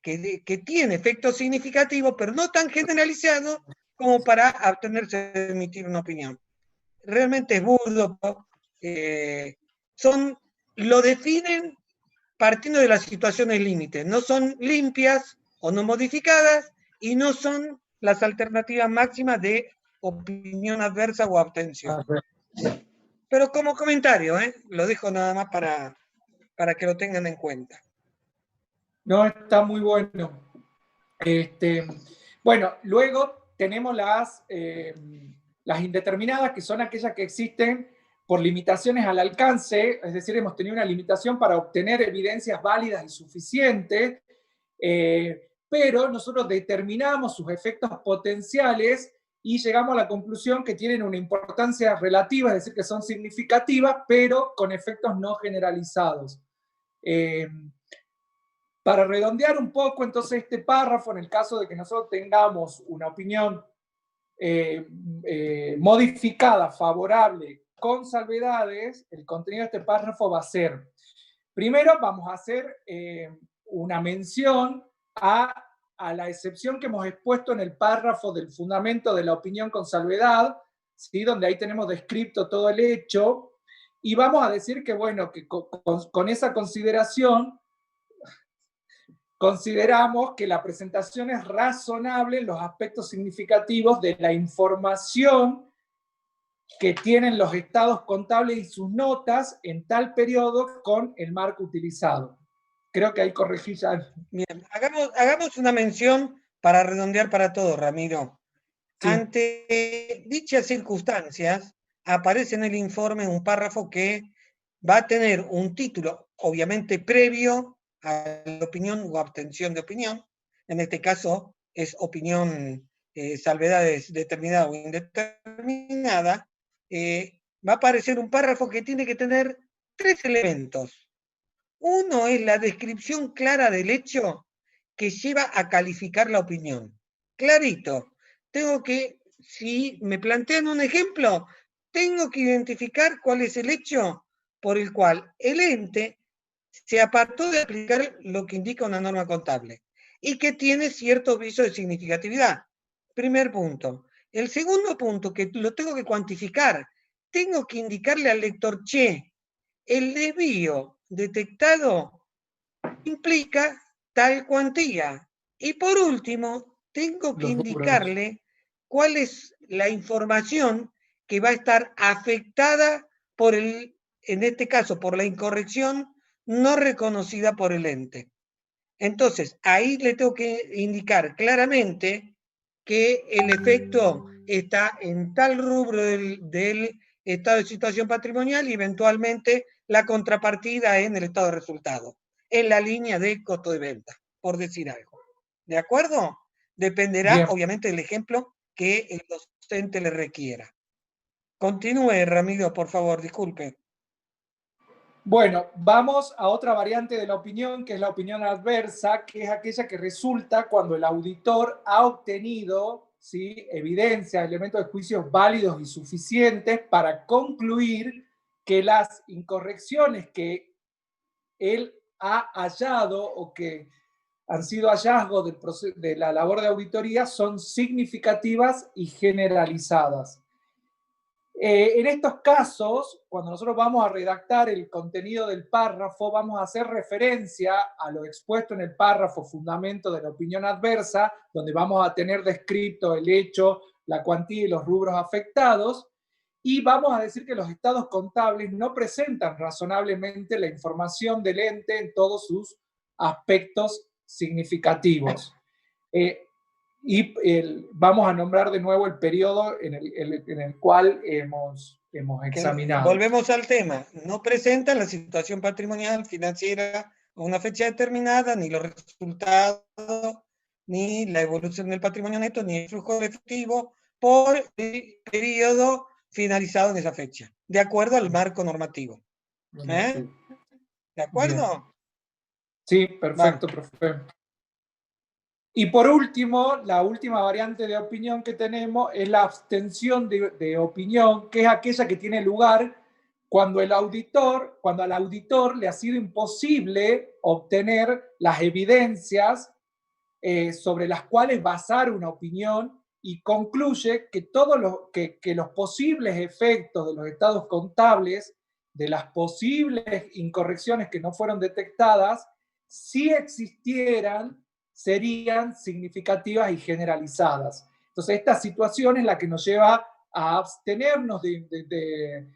que tiene efecto significativo, pero no tan generalizado como para abstenerse de emitir una opinión. Realmente es burdo. Lo definen partiendo de las situaciones límites. No son limpias o no modificadas y no son las alternativas máximas de opinión adversa o abstención. Pero como comentario, lo dejo nada más para que lo tengan en cuenta. No, está muy bueno. Bueno, luego tenemos las indeterminadas, que son aquellas que existen por limitaciones al alcance, es decir, hemos tenido una limitación para obtener evidencias válidas y suficientes, pero nosotros determinamos sus efectos potenciales y llegamos a la conclusión que tienen una importancia relativa, es decir, que son significativas, pero con efectos no generalizados. Para redondear un poco, entonces, este párrafo, en el caso de que nosotros tengamos una opinión modificada, favorable, con salvedades, el contenido de este párrafo va a ser, primero vamos a hacer una mención a la excepción que hemos expuesto en el párrafo del fundamento de la opinión con salvedad, ¿sí? Donde ahí tenemos descrito todo el hecho, y vamos a decir que, bueno, que con esa consideración consideramos que la presentación es razonable en los aspectos significativos de la información que tienen los estados contables y sus notas en tal periodo con el marco utilizado. Creo que ahí corregí ya. Bien, hagamos una mención para redondear para todos, Ramiro. Sí. Ante dichas circunstancias, aparece en el informe un párrafo que va a tener un título, obviamente previo a la opinión o abstención de opinión. En este caso es opinión, salvedades determinada o indeterminada. Va a aparecer un párrafo que tiene que tener 3 elementos. Uno es la descripción clara del hecho que lleva a calificar la opinión. Clarito. Si me plantean un ejemplo, tengo que identificar cuál es el hecho por el cual el ente se apartó de aplicar lo que indica una norma contable y que tiene cierto viso de significatividad. Primer punto. El segundo punto, que lo tengo que cuantificar, tengo que indicarle al lector, el desvío detectado implica tal cuantía. Y por último, tengo que indicarle cuál es la información que va a estar afectada por en este caso, por la incorrección no reconocida por el ente. Entonces, ahí le tengo que indicar claramente que el efecto está en tal rubro del estado de situación patrimonial y eventualmente la contrapartida en el estado de resultado, en la línea de costo de venta, por decir algo. ¿De acuerdo? Dependerá, bien, obviamente, del ejemplo que el docente le requiera. Continúe, Ramiro, por favor, disculpe. Bueno, vamos a otra variante de la opinión, que es la opinión adversa, que es aquella que resulta cuando el auditor ha obtenido, ¿sí?, evidencia, elementos de juicios válidos y suficientes para concluir que las incorrecciones que él ha hallado o que han sido hallazgos de la labor de auditoría son significativas y generalizadas. En estos casos, cuando nosotros vamos a redactar el contenido del párrafo, vamos a hacer referencia a lo expuesto en el párrafo fundamento de la opinión adversa, donde vamos a tener descrito el hecho, la cuantía y los rubros afectados, y vamos a decir que los estados contables no presentan razonablemente la información del ente en todos sus aspectos significativos. Vamos a nombrar de nuevo el periodo en el cual hemos examinado. Volvemos al tema. No presenta la situación patrimonial, financiera, a una fecha determinada, ni los resultados, ni la evolución del patrimonio neto, ni el flujo de efectivo por el periodo finalizado en esa fecha, de acuerdo al marco normativo. ¿De acuerdo? Bien. Sí, perfecto, profe. Y por último, la última variante de opinión que tenemos es la abstención de opinión, que es aquella que tiene lugar cuando al auditor le ha sido imposible obtener las evidencias sobre las cuales basar una opinión y concluye que que los posibles efectos de los estados contables, de las posibles incorrecciones que no fueron detectadas, si existieran, serían significativas y generalizadas. Entonces, esta situación es la que nos lleva a abstenernos de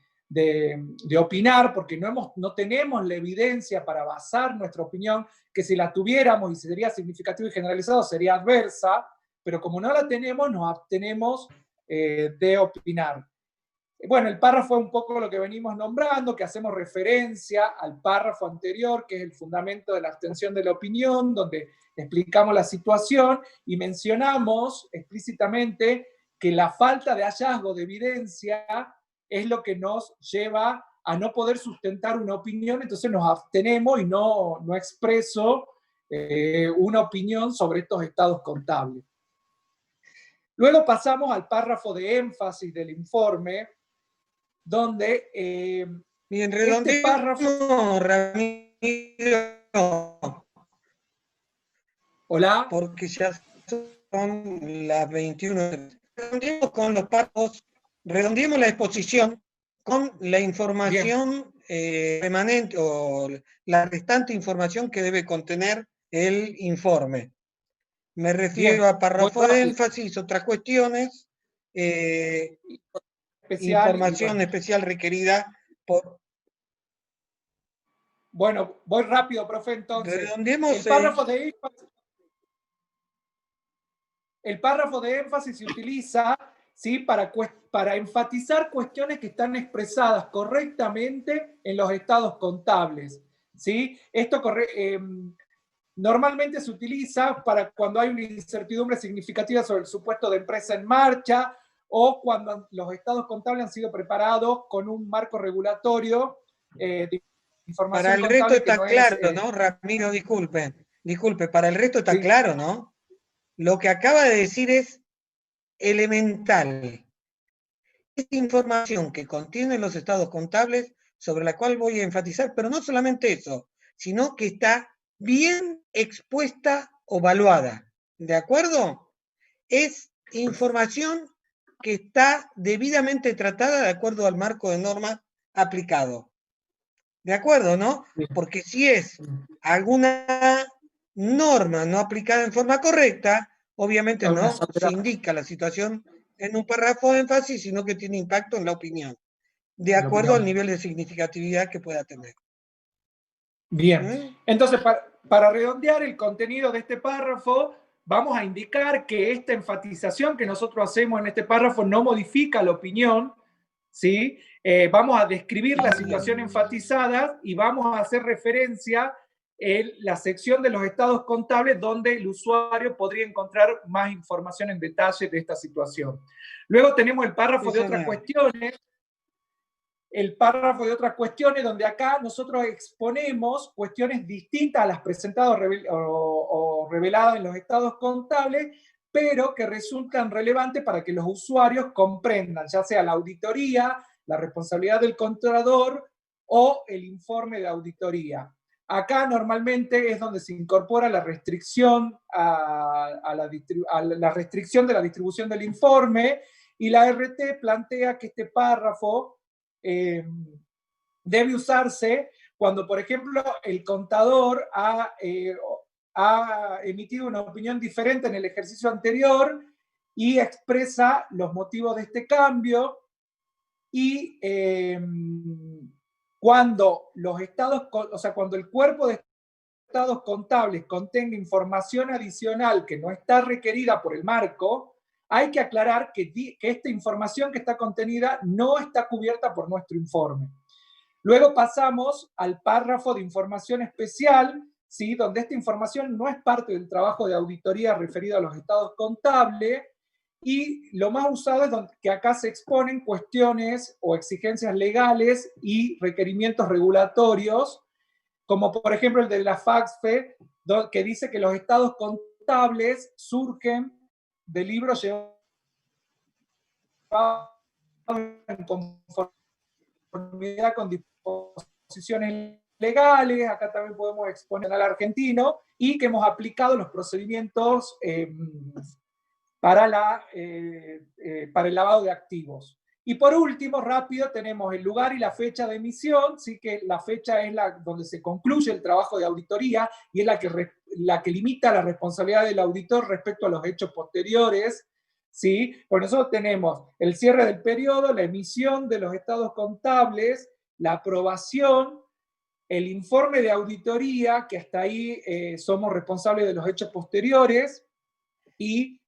opinar, porque no tenemos la evidencia para basar nuestra opinión, que si la tuviéramos y sería significativo y generalizado, sería adversa, pero como no la tenemos, nos abstenemos de opinar. Bueno, el párrafo es un poco lo que venimos nombrando, que hacemos referencia al párrafo anterior, que es el fundamento de la abstención de la opinión, donde explicamos la situación y mencionamos explícitamente que la falta de hallazgo de evidencia es lo que nos lleva a no poder sustentar una opinión, entonces nos abstenemos y no expreso una opinión sobre estos estados contables. Luego pasamos al párrafo de énfasis del informe, donde bien, este párrafo... Ramiro. Hola. Porque ya son las 21. Redondeemos con los párrafos, redondeemos la exposición con la información remanente o la restante información que debe contener el informe. Me refiero a párrafo de énfasis, otras cuestiones, información especial requerida por... Bueno, voy rápido, profe, entonces. Redondeemos el párrafo de énfasis se utiliza, ¿sí?, para enfatizar cuestiones que están expresadas correctamente en los estados contables, ¿sí? Esto normalmente se utiliza para cuando hay una incertidumbre significativa sobre el supuesto de empresa en marcha o cuando los estados contables han sido preparados con un marco regulatorio de información para el resto está no claro, ¿no? Ramiro, disculpe, para el resto está claro, ¿no? Lo que acaba de decir es elemental. Esta información que contiene los estados contables, sobre la cual voy a enfatizar, pero no solamente eso, sino que está bien expuesta o evaluada, ¿de acuerdo? Es información que está debidamente tratada de acuerdo al marco de norma aplicado. ¿De acuerdo, no? Porque si es alguna norma no aplicada en forma correcta, obviamente no se indica la situación en un párrafo de énfasis, sino que tiene impacto en la opinión, de acuerdo al nivel de significatividad que pueda tener. Bien, entonces para redondear el contenido de este párrafo, vamos a indicar que esta enfatización que nosotros hacemos en este párrafo no modifica la opinión, ¿sí? Vamos a describir la situación enfatizada y vamos a hacer referencia en la sección de los estados contables donde el usuario podría encontrar más información en detalle de esta situación. Luego tenemos el párrafo de otras cuestiones. El párrafo de otras cuestiones, donde acá nosotros exponemos cuestiones distintas a las presentadas o reveladas en los estados contables, pero que resultan relevantes para que los usuarios comprendan, ya sea la auditoría, la responsabilidad del contador o el informe de auditoría. Acá normalmente es donde se incorpora la restricción a la restricción de la distribución del informe, y la RT plantea que este párrafo debe usarse cuando, por ejemplo, el contador ha emitido una opinión diferente en el ejercicio anterior y expresa los motivos de este cambio, y cuando los estados, o sea, cuando el cuerpo de estados contables contenga información adicional que no está requerida por el marco, hay que aclarar que esta información que está contenida no está cubierta por nuestro informe. Luego pasamos al párrafo de información especial, ¿sí?, donde esta información no es parte del trabajo de auditoría referido a los estados contables, y lo más usado es que acá se exponen cuestiones o exigencias legales y requerimientos regulatorios, como por ejemplo el de la FAXFE, que dice que los estados contables surgen de libros llevados en conformidad con disposiciones legales. Acá también podemos exponer al argentino, y que hemos aplicado los procedimientos para el lavado de activos. Y por último, rápido, tenemos el lugar y la fecha de emisión, ¿sí?, que la fecha es donde se concluye el trabajo de auditoría y es la que limita la responsabilidad del auditor respecto a los hechos posteriores, ¿sí? Por eso tenemos el cierre del periodo, la emisión de los estados contables, la aprobación, el informe de auditoría, que hasta ahí somos responsables de los hechos posteriores, y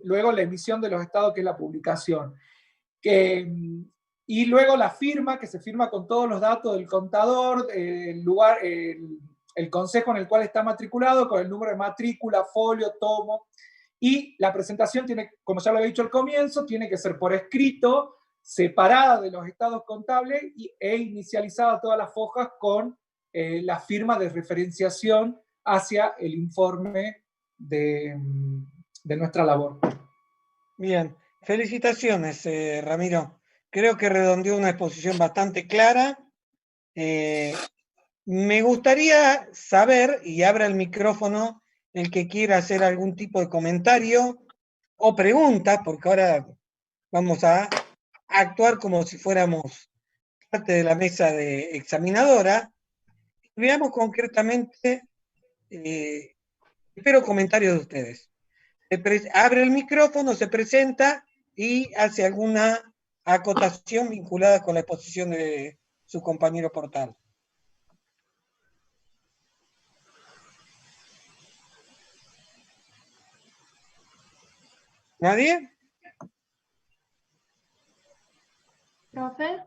luego la emisión de los estados, que es la publicación. Y luego la firma, que se firma con todos los datos del contador, el lugar, el consejo en el cual está matriculado, con el número de matrícula, folio, tomo. Y la presentación tiene, como ya lo había dicho al comienzo, tiene que ser por escrito, separada de los estados contables e inicializada todas las fojas con la firma de referenciación hacia el informe de nuestra labor. Bien, felicitaciones, Ramiro. Creo que redondeó una exposición bastante clara. Me gustaría saber, y abra el micrófono el que quiera hacer algún tipo de comentario o pregunta, porque ahora vamos a actuar como si fuéramos parte de la mesa de examinadora. Veamos concretamente, espero comentarios de ustedes. Abre el micrófono, se presenta y hace alguna acotación vinculada con la exposición de su compañero Portal. ¿Nadie? ¿Profe?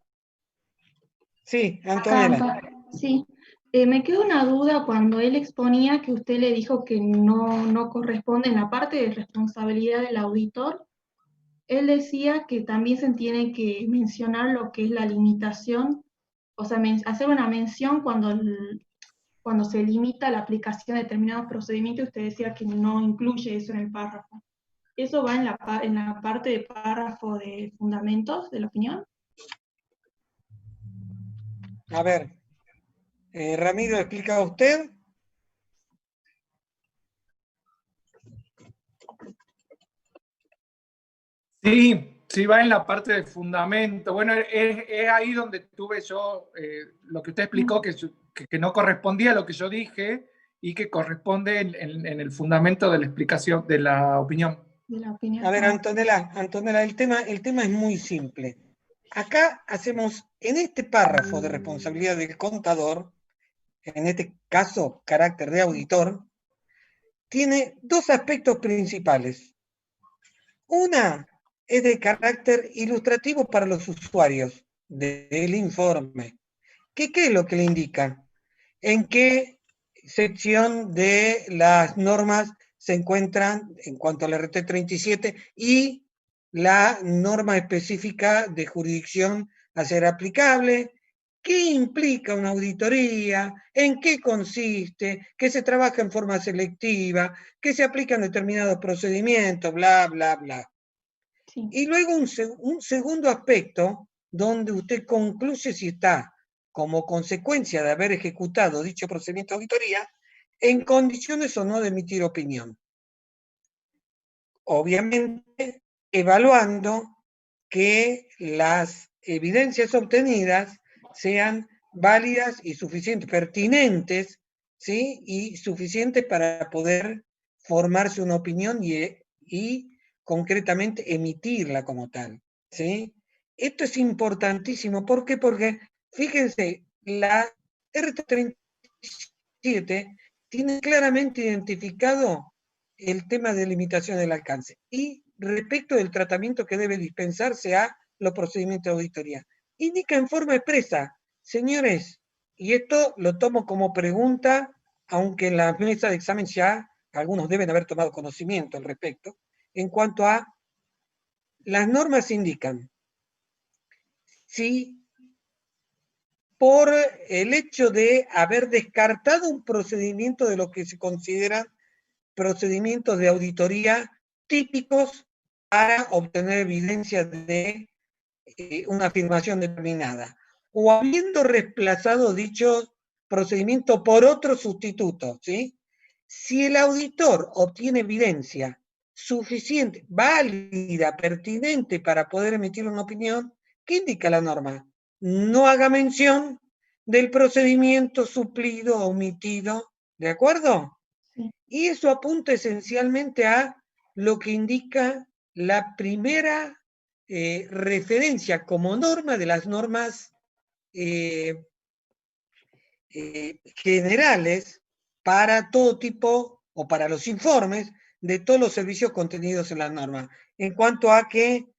Sí, Antonella. Sí. Me quedó una duda cuando él exponía que usted le dijo que no corresponde en la parte de responsabilidad del auditor. Él decía que también se tiene que mencionar lo que es la limitación, o sea, hacer una mención cuando se limita la aplicación de determinados procedimientos. Usted decía que no incluye eso en el párrafo. ¿Eso va en la parte de párrafo de fundamentos de la opinión? A ver, Ramiro, ¿explica usted? Sí, va en la parte de fundamento. Bueno, es ahí donde tuve yo lo que usted explicó, que no correspondía a lo que yo dije y que corresponde en el fundamento de la explicación, de la opinión. A ver, Antonella, el tema es muy simple. Acá hacemos, en este párrafo de responsabilidad del contador, en este caso carácter de auditor, tiene dos aspectos principales. Una es de carácter ilustrativo para los usuarios del informe. ¿Qué es lo que le indica? ¿En qué sección de las normas se encuentran en cuanto al RT 37 y la norma específica de jurisdicción a ser aplicable? ¿Qué implica una auditoría? ¿En qué consiste? ¿Que se trabaja en forma selectiva? ¿Que se aplican determinados procedimientos? Bla, bla, bla. Sí. Y luego un segundo aspecto donde usted concluye si está, como consecuencia de haber ejecutado dicho procedimiento de auditoría, en condiciones o no de emitir opinión. Obviamente, evaluando que las evidencias obtenidas sean válidas y suficientes, pertinentes, ¿sí? Y suficientes para poder formarse una opinión y concretamente emitirla como tal, ¿sí? Esto es importantísimo. ¿Por qué? Porque, fíjense, la R37 tiene claramente identificado el tema de limitación del alcance y respecto del tratamiento que debe dispensarse a los procedimientos de auditoría. Indica en forma expresa, señores, y esto lo tomo como pregunta, aunque en la mesa de examen ya algunos deben haber tomado conocimiento al respecto, en cuanto a las normas indican si por el hecho de haber descartado un procedimiento de lo que se considera procedimientos de auditoría típicos para obtener evidencia de una afirmación determinada, o habiendo reemplazado dicho procedimiento por otro sustituto, ¿sí? Si el auditor obtiene evidencia suficiente, válida, pertinente para poder emitir una opinión, ¿qué indica la norma? No haga mención del procedimiento suplido o omitido, ¿de acuerdo? Sí. Y eso apunta esencialmente a lo que indica la primera referencia como norma de las normas generales para todo tipo o para los informes de todos los servicios contenidos en la norma, en cuanto a que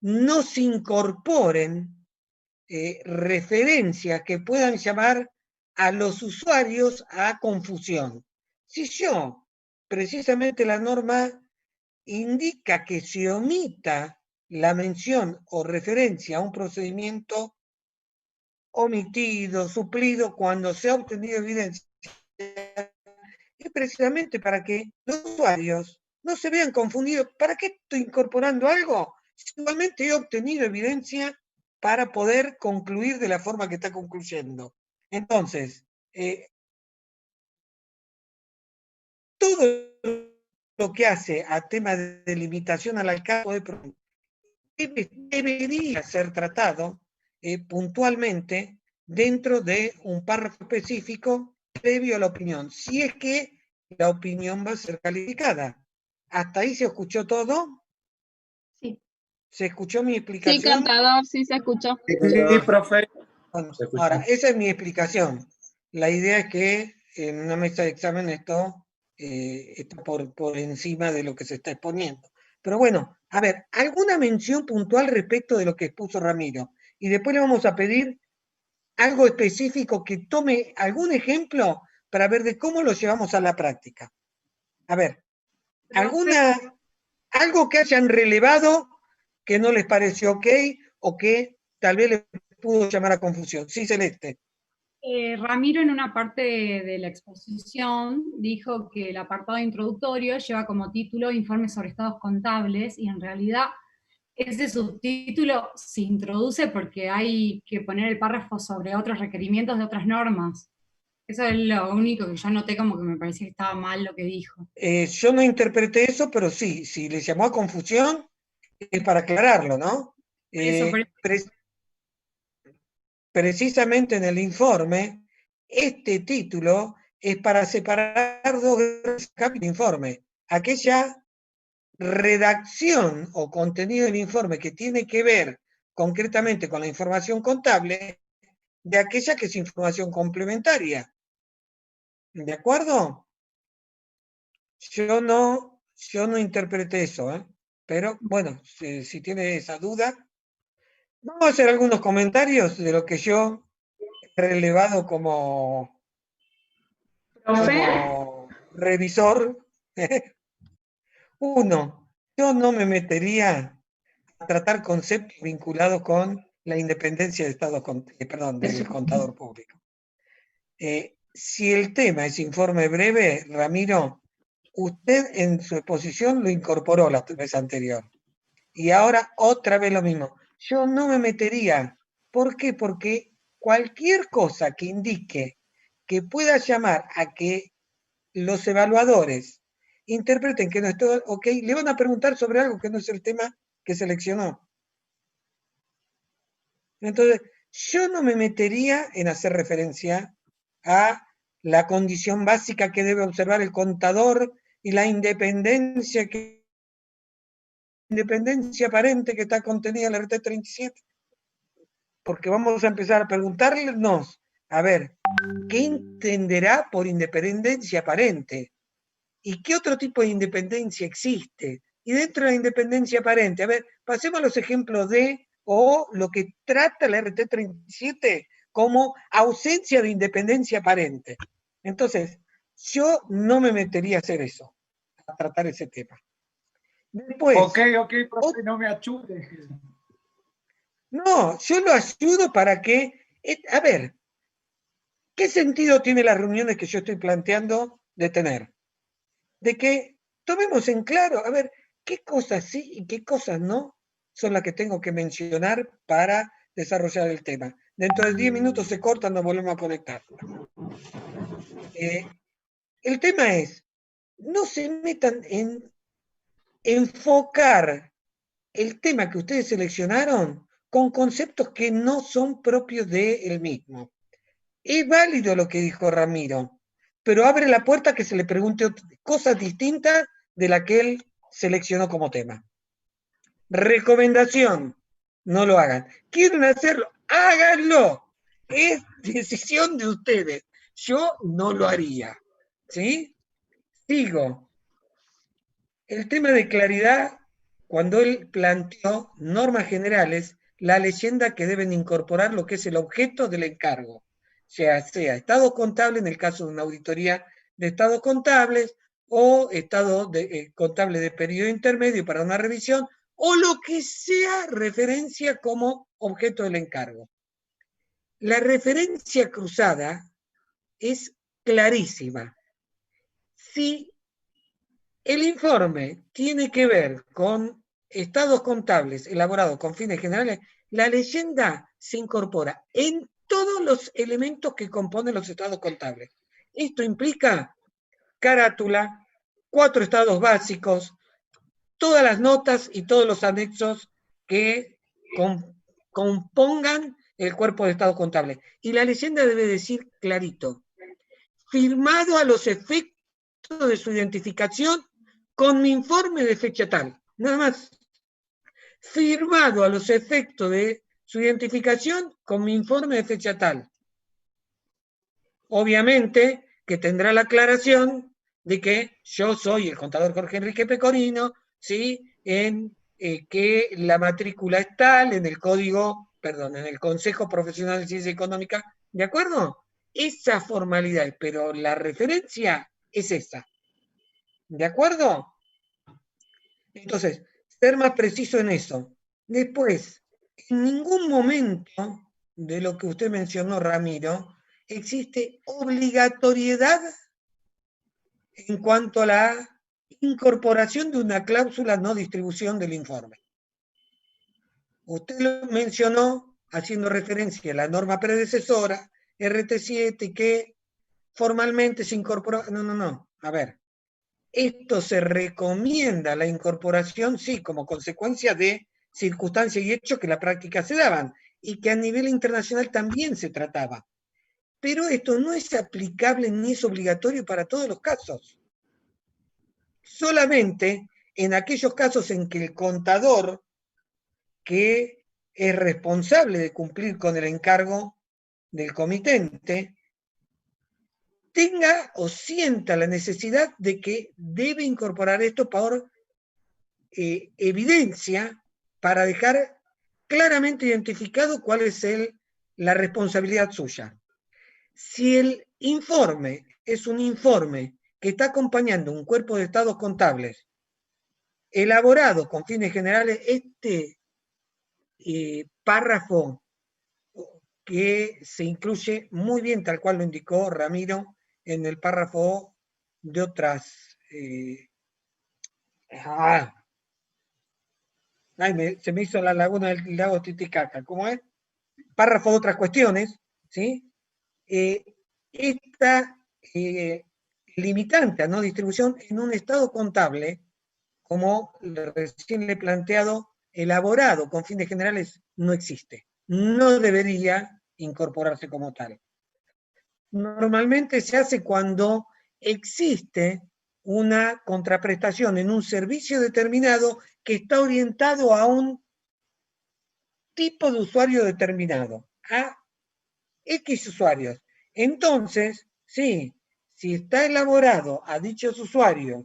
no se incorporen referencias que puedan llamar a los usuarios a confusión. Si yo, precisamente la norma indica que se omita la mención o referencia a un procedimiento omitido, suplido, cuando se ha obtenido evidencia, es precisamente para que los usuarios no se vean confundidos. ¿Para qué estoy incorporando algo? Igualmente he obtenido evidencia para poder concluir de la forma que está concluyendo. Entonces, todo lo que hace a tema de limitación al alcance debería ser tratado puntualmente dentro de un párrafo específico previo a la opinión, si es que la opinión va a ser calificada. ¿Hasta ahí se escuchó todo? Sí. ¿Se escuchó mi Sí, explicación? contador, sí se escuchó. Sí, profe. Bueno, Se escuchó. ahora, esa es mi explicación. La idea es que en una mesa de examen esto está por encima de lo que se está exponiendo. Pero bueno, a ver, alguna mención puntual respecto de lo que expuso Ramiro. Y después le vamos a pedir algo específico que tome algún ejemplo para ver de cómo lo llevamos a la práctica. A ver, algo que hayan relevado que no les pareció ok o que tal vez les pudo llamar a confusión. Sí, Celeste. Ramiro en una parte de la exposición dijo que el apartado introductorio lleva como título Informe sobre estados contables y en realidad ese subtítulo se introduce porque hay que poner el párrafo sobre otros requerimientos de otras normas. Eso es lo único que yo noté como que me parecía que estaba mal lo que dijo. Yo no interpreté eso, pero sí, si les llamó a confusión, es para aclararlo, ¿no? Precisamente en el informe, este título es para separar dos capas del informe. Aquella redacción o contenido del informe que tiene que ver concretamente con la información contable, de aquella que es información complementaria. ¿De acuerdo? Yo no interpreté eso, ¿eh? Pero bueno, si tiene esa duda, vamos a hacer algunos comentarios de lo que yo he relevado como revisor. Uno, yo no me metería a tratar conceptos vinculados con la independencia del del contador público. Si el tema es informe breve, Ramiro, usted en su exposición lo incorporó la vez anterior. Y ahora otra vez lo mismo. yo no me metería. ¿Por qué? Porque cualquier cosa que indique que pueda llamar a que los evaluadores interpreten que no estoy ok, le van a preguntar sobre algo que no es el tema que seleccionó. Entonces, yo no me metería en hacer referencia a la condición básica que debe observar el contador y la independencia aparente que está contenida en la RT 37. Porque vamos a empezar a preguntarnos, a ver, ¿qué entenderá por independencia aparente? ¿Y qué otro tipo de independencia existe? Y dentro de la independencia aparente, a ver, pasemos a los ejemplos de, o lo que trata la RT 37 como ausencia de independencia aparente. Entonces, yo no me metería a hacer eso, a tratar ese tema. Después, ok, profe, no me achute. No, yo lo ayudo para que, a ver, ¿qué sentido tiene las reuniones que yo estoy planteando de tener? De que tomemos en claro, a ver, qué cosas sí y qué cosas no son las que tengo que mencionar para desarrollar el tema. Dentro de 10 minutos se corta, nos volvemos a conectar. El tema es, no se metan en enfocar el tema que ustedes seleccionaron con conceptos que no son propios del mismo. Es válido lo que dijo Ramiro, pero abre la puerta a que se le pregunte cosas distintas de la que él seleccionó como tema. Recomendación, no lo hagan. ¿Quieren hacerlo? Háganlo. Es decisión de ustedes. Yo no lo haría. ¿Sí? Sigo. El tema de claridad, cuando él planteó normas generales, la leyenda que deben incorporar lo que es el objeto del encargo, sea estado contable en el caso de una auditoría de estados contables, o estado contable de periodo intermedio para una revisión, o lo que sea referencia como objeto del encargo. La referencia cruzada es clarísima. Si el informe tiene que ver con estados contables elaborados con fines generales, la leyenda se incorpora en todos los elementos que componen los estados contables. Esto implica carátula, 4 estados básicos, todas las notas y todos los anexos que compongan el cuerpo de estado contable. Y la leyenda debe decir clarito, firmado a los efectos de su identificación con mi informe de fecha tal, nada más. Firmado a los efectos de su identificación con mi informe de fecha tal. Obviamente que tendrá la aclaración de que yo soy el contador Jorge Enrique Pecorino, ¿sí? En que la matrícula es tal, en el código, perdón, en el Consejo Profesional de Ciencia Económica, ¿de acuerdo? Esa formalidad, pero la referencia es esa. ¿De acuerdo? Entonces, ser más preciso en eso. Después, en ningún momento de lo que usted mencionó, Ramiro, existe obligatoriedad en cuanto a la incorporación de una cláusula no distribución del informe. Usted lo mencionó haciendo referencia a la norma predecesora, RT7, que formalmente se incorporó. No. A ver, esto se recomienda la incorporación, sí, como consecuencia de circunstancias y hechos que en la práctica se daban y que a nivel internacional también se trataba. Pero esto no es aplicable ni es obligatorio para todos los casos. Solamente en aquellos casos en que el contador, que es responsable de cumplir con el encargo del comitente, tenga o sienta la necesidad de que debe incorporar esto por evidencia para dejar claramente identificado cuál es la responsabilidad suya. Si el informe es un informe que está acompañando un cuerpo de estados contables elaborado con fines generales, este párrafo que se incluye muy bien, tal cual lo indicó Ramiro, en el párrafo de otras... Ay, se me hizo la laguna del lago Titicaca. ¿Cómo es? Párrafo de otras cuestiones, ¿sí? Esta limitante a no distribución en un estado contable, como recién le he planteado, elaborado con fines generales, no existe. No debería incorporarse como tal. Normalmente se hace cuando existe una contraprestación en un servicio determinado que está orientado a un tipo de usuario determinado, a X usuarios. Entonces, sí, si está elaborado a dichos usuarios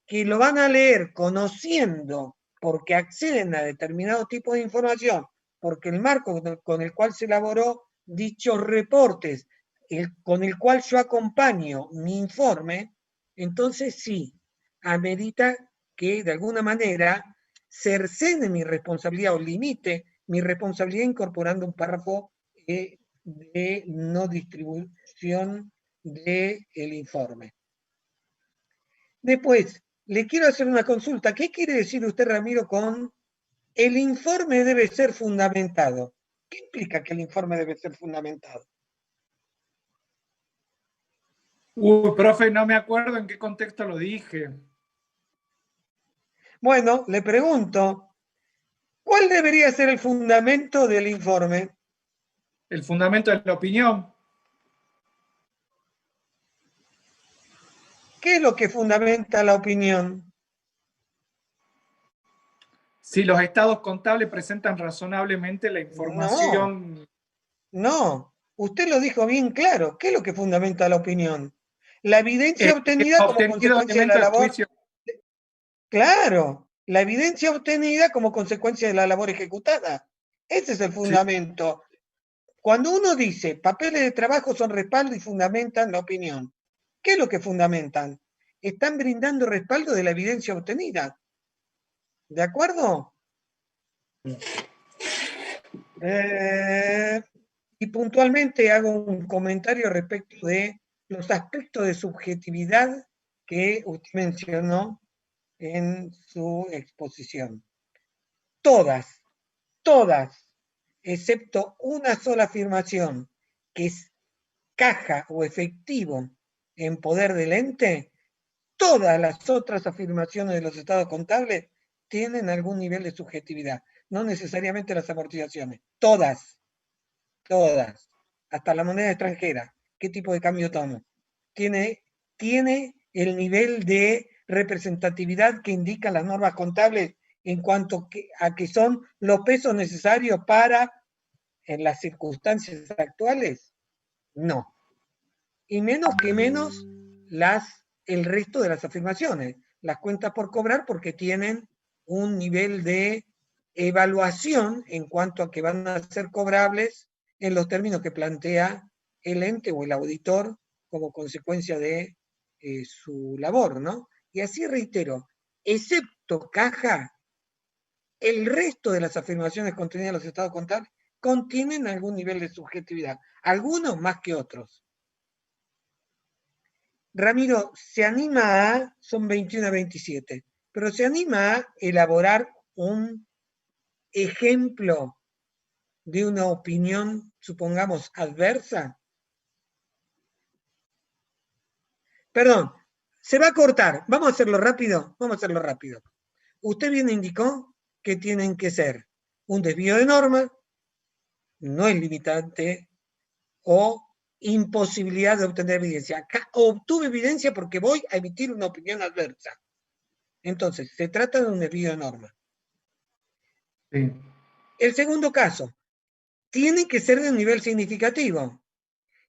que lo van a leer conociendo porque acceden a determinado tipo de información, porque el marco con el cual se elaboró dichos reportes, con el cual yo acompaño mi informe, entonces sí, amerita que de alguna manera cercene mi responsabilidad o limite mi responsabilidad incorporando un párrafo de no distribución del informe. Después, le quiero hacer una consulta. ¿Qué quiere decir usted, Ramiro, con el informe debe ser fundamentado? ¿Qué implica que el informe debe ser fundamentado? Profe, no me acuerdo en qué contexto lo dije. Bueno, le pregunto, ¿cuál debería ser el fundamento del informe? El fundamento de la opinión. ¿Qué es lo que fundamenta la opinión? Si los estados contables presentan razonablemente la información. No, usted lo dijo bien claro. ¿Qué es lo que fundamenta la opinión? La evidencia obtenida como consecuencia de la labor. Claro, la evidencia obtenida como consecuencia de la labor ejecutada. Ese es el fundamento. Sí. Cuando uno dice papeles de trabajo son respaldo y fundamentan la opinión, ¿qué es lo que fundamentan? Están brindando respaldo de la evidencia obtenida. ¿De acuerdo? Y puntualmente hago un comentario respecto de los aspectos de subjetividad que usted mencionó en su exposición. Todas, excepto una sola afirmación, que es caja o efectivo en poder del ente, todas las otras afirmaciones de los estados contables tienen algún nivel de subjetividad, no necesariamente las amortizaciones, todas, hasta la moneda extranjera, ¿qué tipo de cambio tomo? Tiene el nivel de representatividad que indican las normas contables en cuanto a que son los pesos necesarios para, en las circunstancias actuales, no. Y menos el resto de las afirmaciones, las cuentas por cobrar porque tienen un nivel de evaluación en cuanto a que van a ser cobrables en los términos que plantea el ente o el auditor como consecuencia de su labor, ¿no? Y así reitero, excepto caja, el resto de las afirmaciones contenidas en los estados contables contienen algún nivel de subjetividad, algunos más que otros. Ramiro, se anima a, son 21 a 27, pero se anima a elaborar un ejemplo de una opinión, supongamos, adversa. Perdón, se va a cortar, vamos a hacerlo rápido, Usted bien indicó que tienen que ser un desvío de norma, no es limitante, o imposibilidad de obtener evidencia. Acá obtuve evidencia porque voy a emitir una opinión adversa. Entonces, se trata de un desvío de norma. Sí. El segundo caso, tiene que ser de un nivel significativo.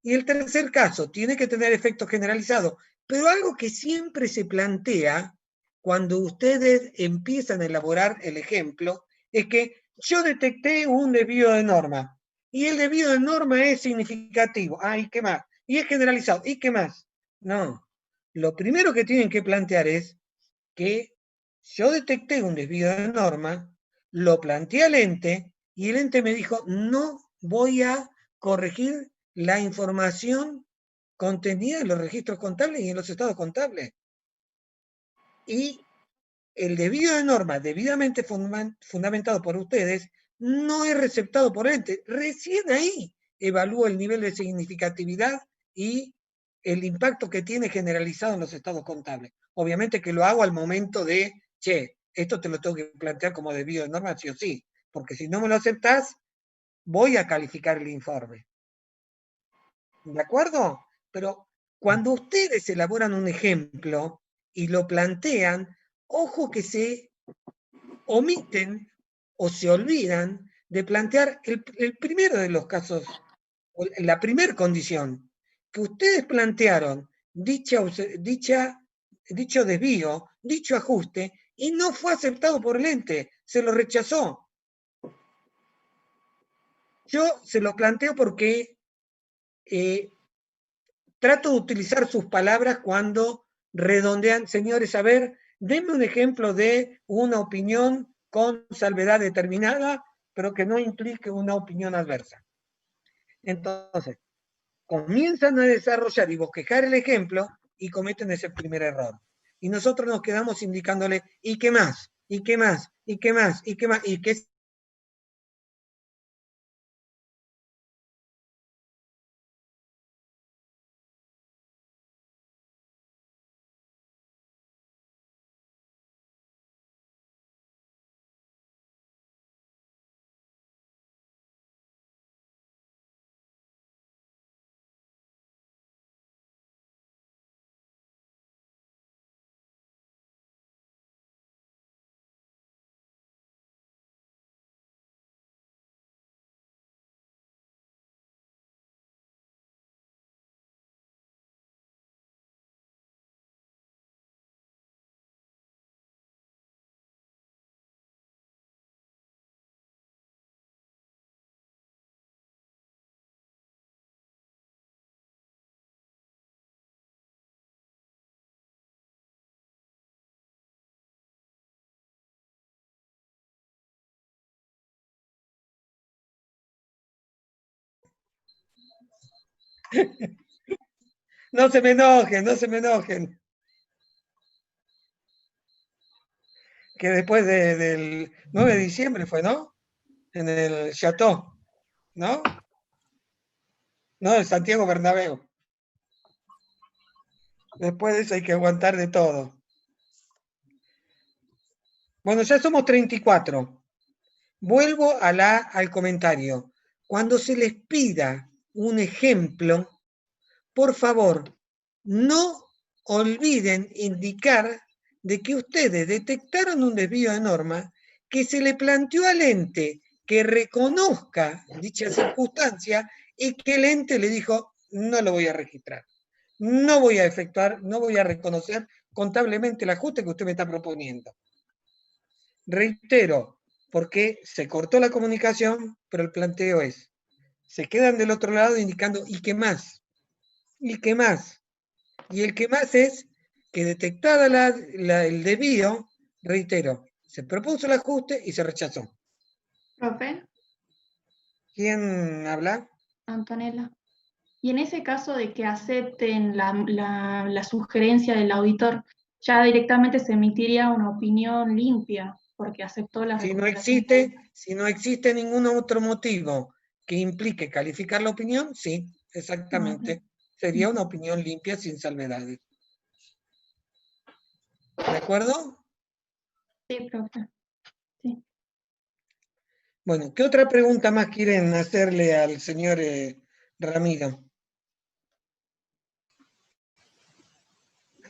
Y el tercer caso, tiene que tener efectos generalizados. Pero algo que siempre se plantea cuando ustedes empiezan a elaborar el ejemplo, es que yo detecté un desvío de norma. Y el desvío de norma es significativo. ¿Y qué más? Y es generalizado. ¿Y qué más? No. Lo primero que tienen que plantear es que yo detecté un desvío de norma, lo planteé al ente, y el ente me dijo, no voy a corregir la información contenida en los registros contables y en los estados contables. Y el desvío de norma debidamente fundamentado por ustedes no es receptado por el ente. Recién ahí evalúo el nivel de significatividad y el impacto que tiene generalizado en los estados contables. Obviamente que lo hago al momento de, che, esto te lo tengo que plantear como desvío de norma, sí o sí, porque si no me lo aceptás, voy a calificar el informe. ¿De acuerdo? Pero cuando ustedes elaboran un ejemplo y lo plantean, ojo que se omiten o se olvidan de plantear el primero de los casos, la primera condición, que ustedes plantearon dicho desvío, dicho ajuste, y no fue aceptado por el ente, se lo rechazó. Yo se lo planteo porque trato de utilizar sus palabras cuando redondean, señores, a ver, denme un ejemplo de una opinión con salvedad determinada, pero que no implique una opinión adversa. Entonces, comienzan a desarrollar y bosquejar el ejemplo y cometen ese primer error. Y nosotros nos quedamos indicándole, ¿y qué más? ¿Y qué más? ¿Y qué más? ¿Y qué más? ¿Y qué? No se me enojen, no se me enojen. Que después del 9 de diciembre fue, ¿no? En el Chateau, ¿no? No, en Santiago Bernabéu. Después de eso hay que aguantar de todo. Bueno, ya somos 34. Vuelvo al comentario. Cuando se les pida un ejemplo, por favor, no olviden indicar de que ustedes detectaron un desvío de norma, que se le planteó al ente que reconozca dicha circunstancia y que el ente le dijo, no lo voy a registrar, no voy a efectuar, no voy a reconocer contablemente el ajuste que usted me está proponiendo. Reitero, porque se cortó la comunicación, pero el planteo es, se quedan del otro lado indicando, ¿y qué más? ¿Y qué más? Y el que más es que detectada el desvío, reitero, se propuso el ajuste y se rechazó. Profe, ¿Quién habla? Antonella. Y en ese caso de que acepten la sugerencia del auditor, ya directamente se emitiría una opinión limpia, porque aceptó la Si no recomendación. existe ningún otro motivo que implique calificar la opinión, sí, exactamente. Sería una opinión limpia sin salvedades. ¿De acuerdo? Sí, profe. Sí. Bueno, ¿qué otra pregunta más quieren hacerle al señor Ramiro?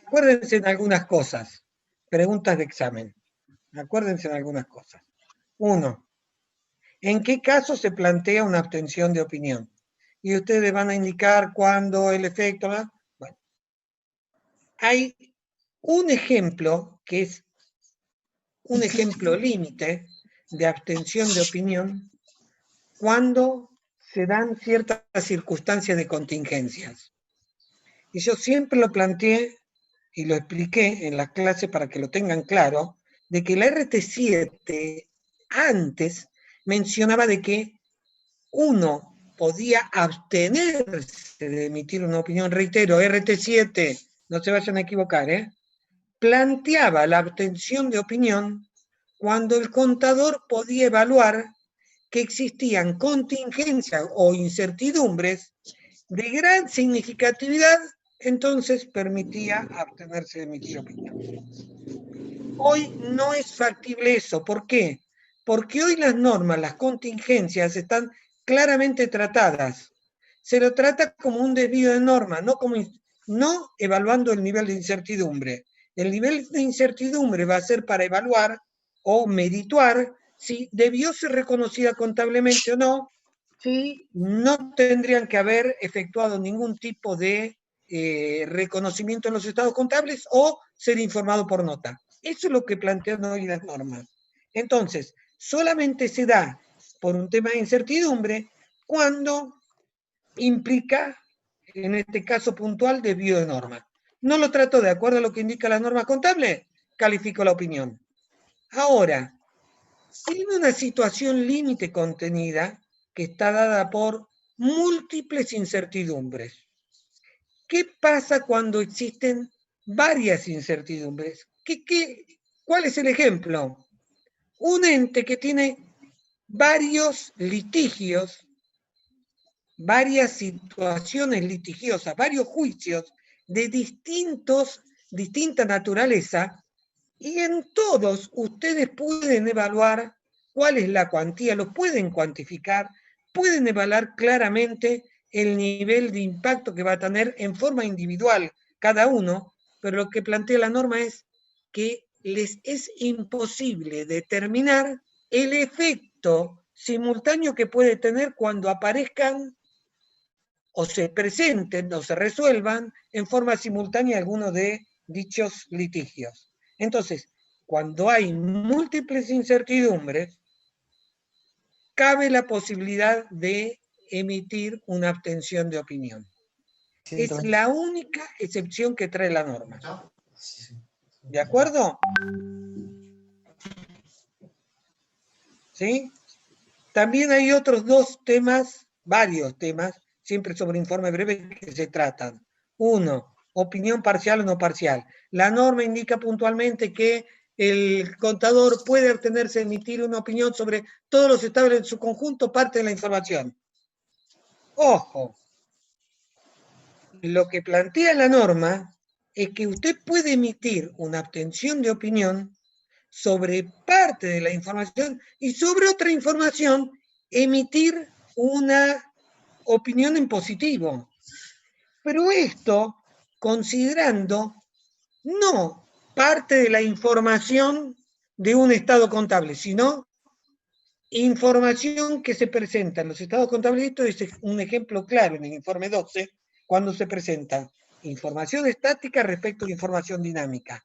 Acuérdense en algunas cosas. Preguntas de examen. Acuérdense en algunas cosas. 1. ¿En qué caso se plantea una abstención de opinión? Y ustedes van a indicar cuándo, el efecto. ¿verdad? Bueno, hay un ejemplo que es un ejemplo límite de abstención de opinión cuando se dan ciertas circunstancias de contingencias. Y yo siempre lo planteé y lo expliqué en la clase para que lo tengan claro, de que la RT7 antes mencionaba de que uno podía abstenerse de emitir una opinión, reitero, RT7, no se vayan a equivocar, planteaba la obtención de opinión cuando el contador podía evaluar que existían contingencias o incertidumbres de gran significatividad, entonces permitía abstenerse de emitir opinión. Hoy no es factible eso. ¿Por qué? Porque hoy las normas, las contingencias están claramente tratadas. Se lo trata como un desvío de norma, no evaluando el nivel de incertidumbre. El nivel de incertidumbre va a ser para evaluar o merituar si debió ser reconocida contablemente o no, si no tendrían que haber efectuado ningún tipo de reconocimiento en los estados contables o ser informado por nota. Eso es lo que plantean hoy las normas. Entonces, solamente se da por un tema de incertidumbre cuando implica, en este caso puntual, desvío de norma. No lo trato de acuerdo a lo que indica la norma contable, califico la opinión. Ahora, en una situación límite contenida que está dada por múltiples incertidumbres, ¿qué pasa cuando existen varias incertidumbres? ¿Cuál es el ejemplo? Un ente que tiene varios litigios, varias situaciones litigiosas, varios juicios de distinta naturaleza, y en todos ustedes pueden evaluar cuál es la cuantía, lo pueden cuantificar, pueden evaluar claramente el nivel de impacto que va a tener en forma individual cada uno, pero lo que plantea la norma es que les es imposible determinar el efecto simultáneo que puede tener cuando aparezcan o se presenten o se resuelvan en forma simultánea algunos de dichos litigios. Entonces, cuando hay múltiples incertidumbres, cabe la posibilidad de emitir una abstención de opinión. Es la única excepción que trae la norma. ¿De acuerdo? ¿Sí? También hay otros dos temas, varios temas, siempre sobre informe breve que se tratan. Uno, opinión parcial o no parcial. La norma indica puntualmente que el contador puede abstenerse de emitir una opinión sobre todos los estados en su conjunto, parte de la información. Ojo, lo que plantea la norma es que usted puede emitir una abstención de opinión sobre parte de la información y sobre otra información emitir una opinión en positivo. Pero esto considerando no parte de la información de un estado contable, sino información que se presenta en los estados contables. Esto es un ejemplo claro en el informe 12, cuando se presenta información estática respecto a información dinámica.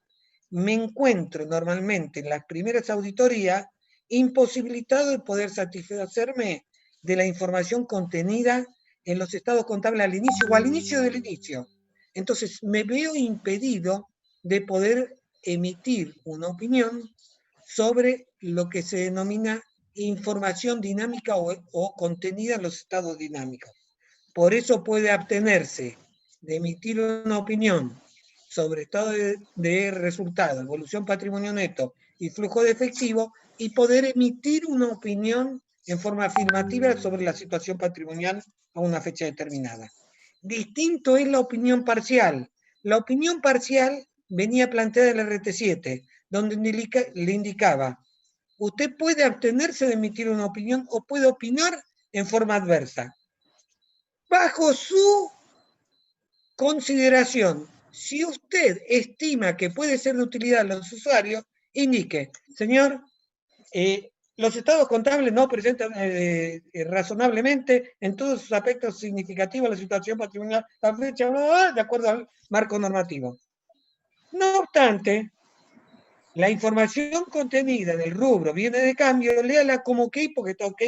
Me encuentro normalmente en las primeras auditorías imposibilitado de poder satisfacerme de la información contenida en los estados contables al inicio o al inicio del inicio. Entonces me veo impedido de poder emitir una opinión sobre lo que se denomina información dinámica o contenida en los estados dinámicos. Por eso puede abstenerse de emitir una opinión sobre estado de resultado, evolución patrimonio neto y flujo de efectivo, y poder emitir una opinión en forma afirmativa sobre la situación patrimonial a una fecha determinada. Distinto es la opinión parcial. La opinión parcial venía planteada en el RT7, donde le indicaba: usted puede abstenerse de emitir una opinión o puede opinar en forma adversa. Bajo su consideración, si usted estima que puede ser de utilidad a los usuarios, indique: señor, los estados contables no presentan razonablemente en todos sus aspectos significativos la situación patrimonial a fecha de acuerdo al marco normativo. No obstante, la información contenida en el rubro viene de cambio, léala como ok, porque está ok,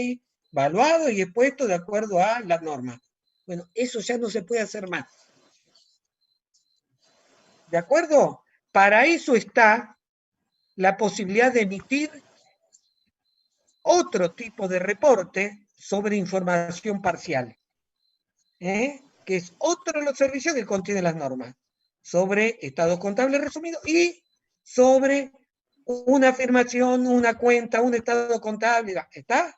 evaluado y expuesto de acuerdo a las normas. Bueno, eso ya no se puede hacer más. ¿De acuerdo? Para eso está la posibilidad de emitir otro tipo de reporte sobre información parcial, que es otro de los servicios que contiene las normas, sobre estados contables resumidos y sobre una afirmación, una cuenta, un estado contable, ¿está?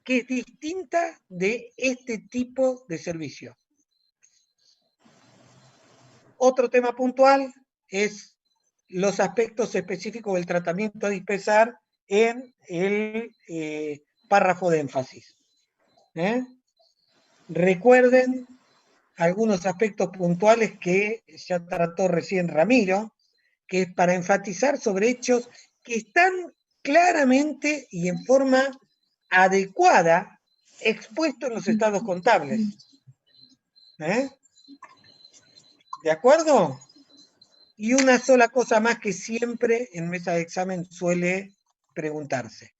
Que es distinta de este tipo de servicio. Otro tema puntual es los aspectos específicos del tratamiento a dispensar en el párrafo de énfasis. Recuerden algunos aspectos puntuales que ya trató recién Ramiro, que es para enfatizar sobre hechos que están claramente y en forma adecuada expuestos en los estados contables. ¿De acuerdo? Y una sola cosa más que siempre en mesa de examen suele preguntarse.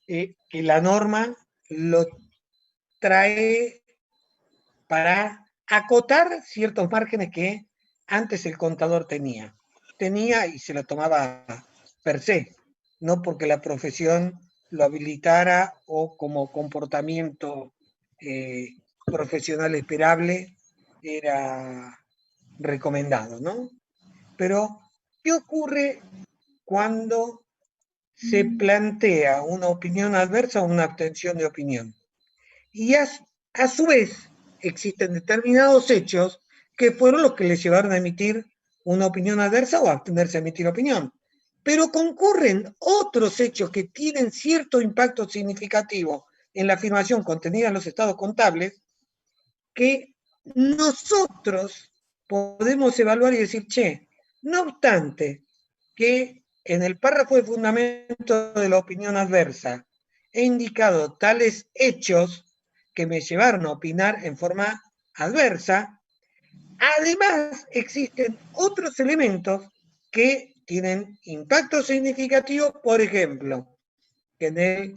Que la norma lo trae para acotar ciertos márgenes que antes el contador tenía. Tenía y se lo tomaba per se, no porque la profesión lo habilitara o como comportamiento profesional esperable era recomendado, ¿no? Pero, ¿qué ocurre cuando se plantea una opinión adversa o una abstención de opinión? Y a su vez existen determinados hechos que fueron los que le llevaron a emitir una opinión adversa o a abstenerse a emitir opinión. Pero concurren otros hechos que tienen cierto impacto significativo en la afirmación contenida en los estados contables que nosotros podemos evaluar y decir, che, no obstante que en el párrafo de fundamento de la opinión adversa he indicado tales hechos que me llevaron a opinar en forma adversa, además existen otros elementos que tienen impacto significativo, por ejemplo, que en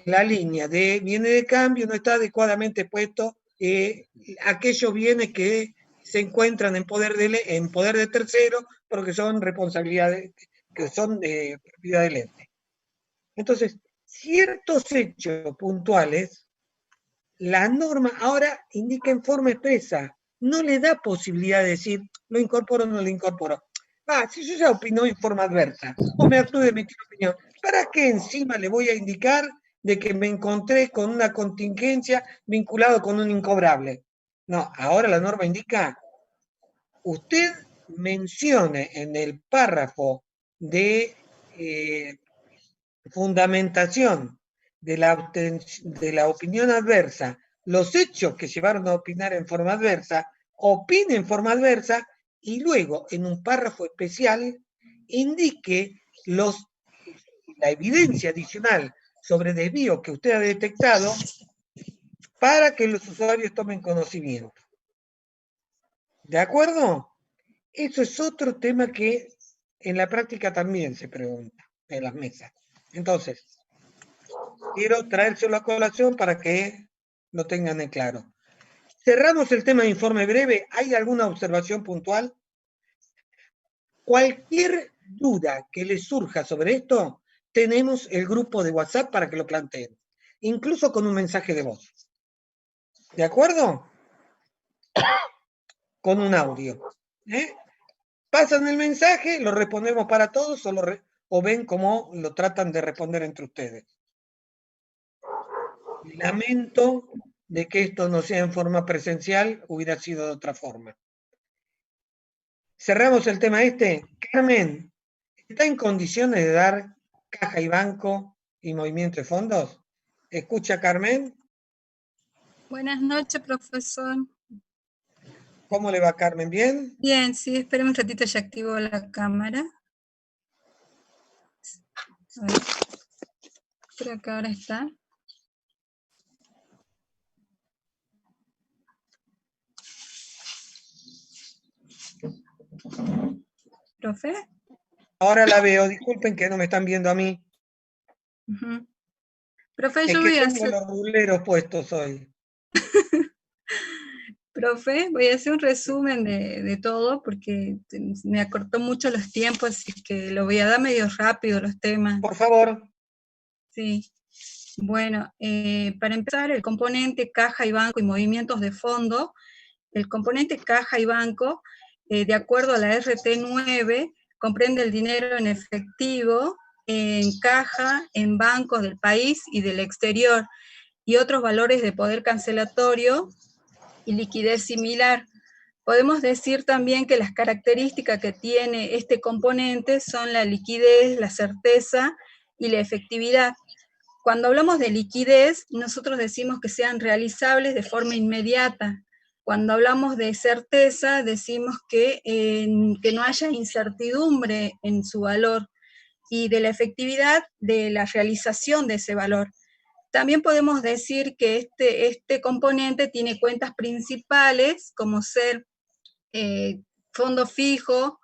la línea de viene de cambio no está adecuadamente puesto aquellos bienes que se encuentran en poder de terceros porque son responsabilidades, que son de propiedad del ente. Entonces, ciertos hechos puntuales, la norma ahora indica en forma expresa, no le da posibilidad de decir, lo incorporo o no lo incorporo. Si yo ya opinó en forma adversa, o me abstuve de emitir opinión, ¿para qué encima le voy a indicar de que me encontré con una contingencia vinculada con un incobrable? No, ahora la norma indica, usted mencione en el párrafo de fundamentación de la opinión adversa, los hechos que llevaron a opinar en forma adversa, opine en forma adversa y luego en un párrafo especial indique la evidencia adicional sobre desvío que usted ha detectado para que los usuarios tomen conocimiento. ¿De acuerdo? Eso es otro tema que en la práctica también se pregunta en las mesas. Entonces, quiero traérselo a colación para que lo tengan en claro. Cerramos el tema de informe breve. ¿Hay alguna observación puntual? Cualquier duda que les surja sobre esto, tenemos el grupo de WhatsApp para que lo planteen, incluso con un mensaje de voz. ¿De acuerdo? Con un audio. Pasan el mensaje, lo respondemos para todos o ven cómo lo tratan de responder entre ustedes. Lamento de que esto no sea en forma presencial, hubiera sido de otra forma. Cerramos el tema este. Carmen, ¿está en condiciones de dar caja y banco y movimiento de fondos? ¿Escucha, Carmen? Buenas noches, profesor. ¿Cómo le va, Carmen? ¿Bien? Bien, sí, espérame un ratito, ya activo la cámara. A ver. Creo que ahora está. ¿Profe? Ahora la veo, disculpen que no me están viendo a mí. Profe, es yo que voy a tengo hacer... los ruleros puestos hoy. Profe, voy a hacer un resumen de todo porque me acortó mucho los tiempos, así que lo voy a dar medio rápido los temas. Por favor. Sí. Bueno, para empezar, el componente caja y banco y movimientos de fondo. El componente caja y banco de acuerdo a la RT9, comprende el dinero en efectivo, en caja, en bancos del país y del exterior, y otros valores de poder cancelatorio y liquidez similar. Podemos decir también que las características que tiene este componente son la liquidez, la certeza y la efectividad. Cuando hablamos de liquidez, nosotros decimos que sean realizables de forma inmediata. Cuando hablamos de certeza, decimos que no haya incertidumbre en su valor, y de la efectividad de la realización de ese valor. También podemos decir que este componente tiene cuentas principales, como ser fondo fijo,